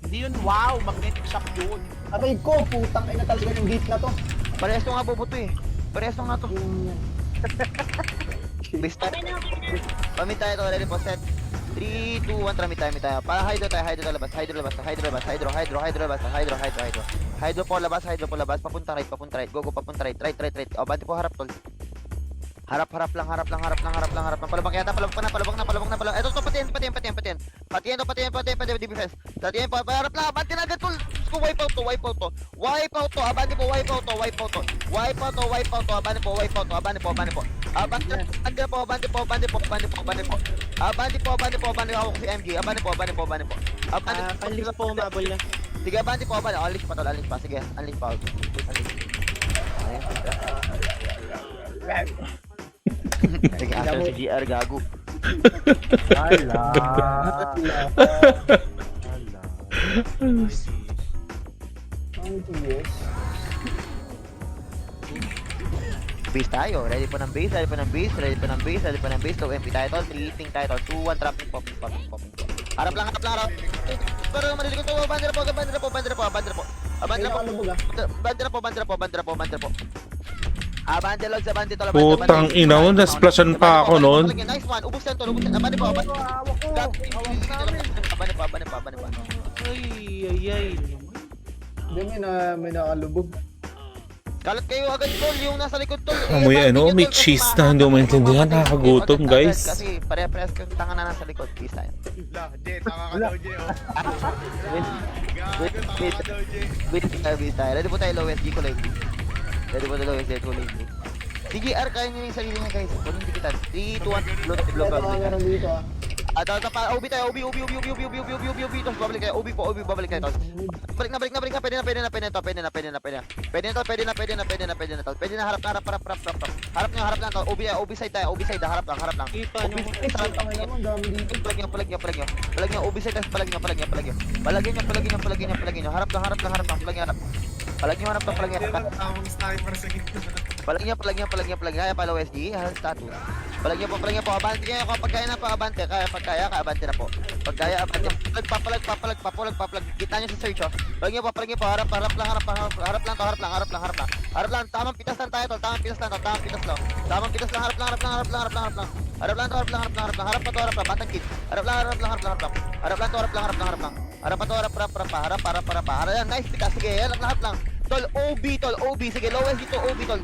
Hindi yun, wow, magnetic shock yun. Aray ko, putang ina talaga yung gate na to. Parehas to nga bubuto eh. Parehas to nga to. Bis tayo. Pamit tayo to, ready po, set. 3, 2, 1, tramit tayo. Para hydro labas. Hydro po labas. Papunta right. Go, papunta right. O, bante po harap tol. Harap lang. Palabak na. Ito, patiyan. Defense. Patiyan po, harap lang. Bante na agad tol. Wipe out to. Abante po, wipe out to. Abante po. Abante po. Ako si MG. Abante po. Unleash po, mahabol na. Sige, abante po. Unleash pa. Sige, unleash pa. Sige, after si GR, gago. Ala. Ang GS. Base tayo. Ready po ng base. Low MP tayo tol. 3 ping tayo tol. 2, 1, trapping, popping. Harap lang. Pero malilikot to. Bandera po. Kaya ano ba ga? Abante lang sa bante tol. Putang ina mo, na-splashan pa ako noon. Nice one. Ubus yan tol. Abante po. Hawak ko. Abante pa. Ay. Hindi, may nakalubog. Kalat kayo agad tol. Yung nasa likod tol. Amoy may cheese na hindi mo maintindihan. Nakakagutom guys. Kasi pare-pares kang tanga na nasa likod. Peace tayo. Jet, tanga ka daw, Jet. Wait tayo. Ready po tayo low SG ko late. CGR, kaya nyo yung sarili niya guys. Kung hindi kita. 3, 2, 1, blow. Kaya ano dito ah. OB tayo, OB. Tapos babalik kayo, OB po, babalik kayo. Tapos balik na. Pwede na. Pwede na, harap. Harap lang to. OB side tayo, OB side, harap lang. Paano? Tama naman, dami dito. Palag nyo, OB side, tapos palag nyo. Palagyan nyo. Harap lang. Palag nyo. Meron tamang sniper sa gitna. Palag nyo. Kaya pala OSG, status. Palag nyo po. Abante nyo. Kapag kaya na po, abante. Kaya, abante na po. Pag kaya, abante. Palag. Kita nyo sa search, oh. Palag nyo po. Harap lang. Tamang pitas lang tayo, tol. Tamang pitas lang. Harap lang. Harap pa. Batang kid. Harap lang. Harap yan. Nice pitas. Sige, lahat lang. Tol, OB. Sige, lowest dito, OB, tol.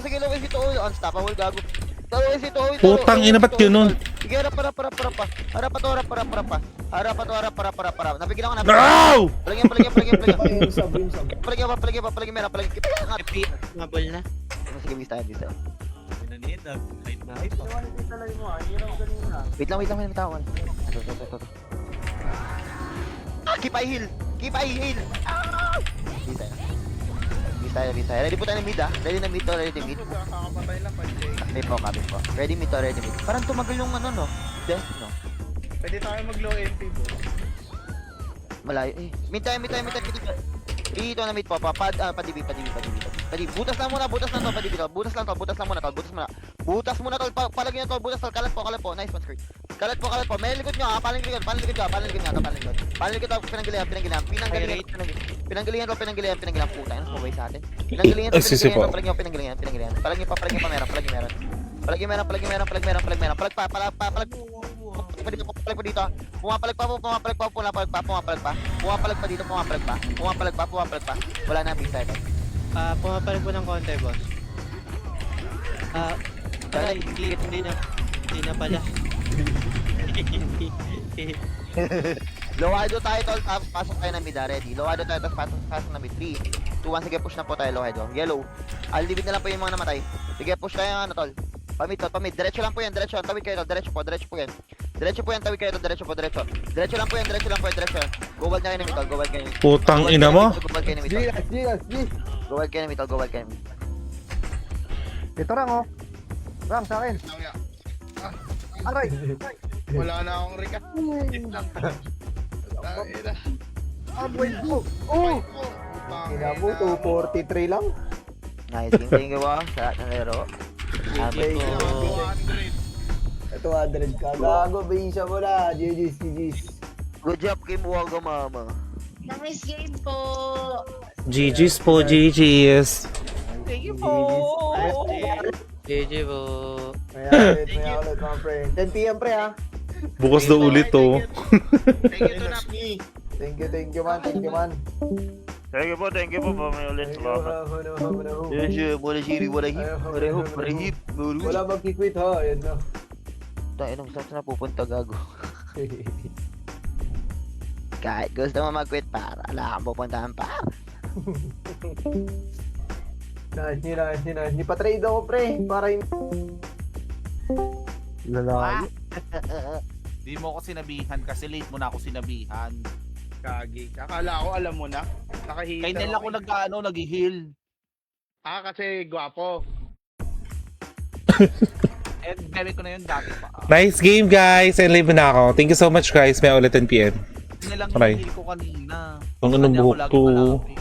Sige, lowest dito, unstoppable, gago. Lowest dito, OB, tol. Putang ina, ba't ganun? Sige, harap pa. Harap pa. Napigil ako na. No! Palagyan. Yung sub. Palagyan meron. Mahabol na. Sige, bis tayo. Pinanid, nag-hide na hide. Wait lang, may tao. Ito. Keep eye heal. Bis tayo. Ready po tayo ng mid ah. Ready na mid. Kakapatay lang pa, Jay. Copy po. Ready mid. Parang tumagal yung ano no. Death no. Pwede tayo mag-low MP, bro. Malayo eh. Mid tayo. Dito na mid po. Padibi. Butas lang muna to. Padibi to. Butas muna tol. Palagyan to. Butas tol. Kalat po. Nice one skirt. Kalat po. May likod nyo ha. Paling likod. Pinanggalihan to. Puta. Ano sa sa atin? Pinanggalihan to. Pinanggalihan. Palagyan pa meron. Pumapalag pa dito. Pumapalag pa. Wala na bisa ito. Pumapalag po ng konti, boss. Hindi na pala. Lowado tayo tol, pasok tayo ng mid. Ready. Lowado tayo, tapos pasok na mid. 3, 2-1, sige push na po tayo Lohedo. Yellow. Aldibid na lang po yung mga namatay. Sige push tayo ano tol. Pamid tol, pamid. Diretso lang po yan, diretso. Tawid kayo tol, diretso po yan. Diretso po yan, tawid kayo tol, diretso po, diretso. Diretso lang po yan. Go wild na kayo ng tol, go wild kayo. Putang ina mo. Go wild kayo ng tol. G. Go wild kayo ng tol, go wild kayo. Ito Rang oh. Rang sa akin. Aray. Wala na akong rika. Tangina. Aboy ko. Oh! Tangina. Ina mo, 243 lang. Nice game, thank you po. Sa lahat ng laro. Play Amin po. 200. Ito 100 ka. Gago, bisa mo na. GG's. Good job, Kim Waga Mama. Nice game po. GG's po, GG's. Thank you po. GG po. May ulit mga pre. 10 PM pre ha. Bukas daw ulit to. Thank you to Nap. Thank you man. Thank you po. May ulit. Salamat. Yes, wala siri, wala hip. Wala magkikwit ha. Ayan na. Tayo nung saan na pupunta gago. Kahit gusto mo mag-quit para, wala kang pupuntahan pa. Nice. Hindi pa trade ako pre. Para yung... Lalaki. Di mo ako sinabihan kasi late mo na ako sinabihan. Kagi. Akala ko alam mo na. Nakahita. Kay Nel ako nag-heal. Kasi gwapo. And very ko na yun dati pa. Nice game guys. And live na ako. Thank you so much guys. May ulit 10 PM. Nilang Aray. heal ko kanina. Ang anong Kanya ako buhok lagi ko. malapit.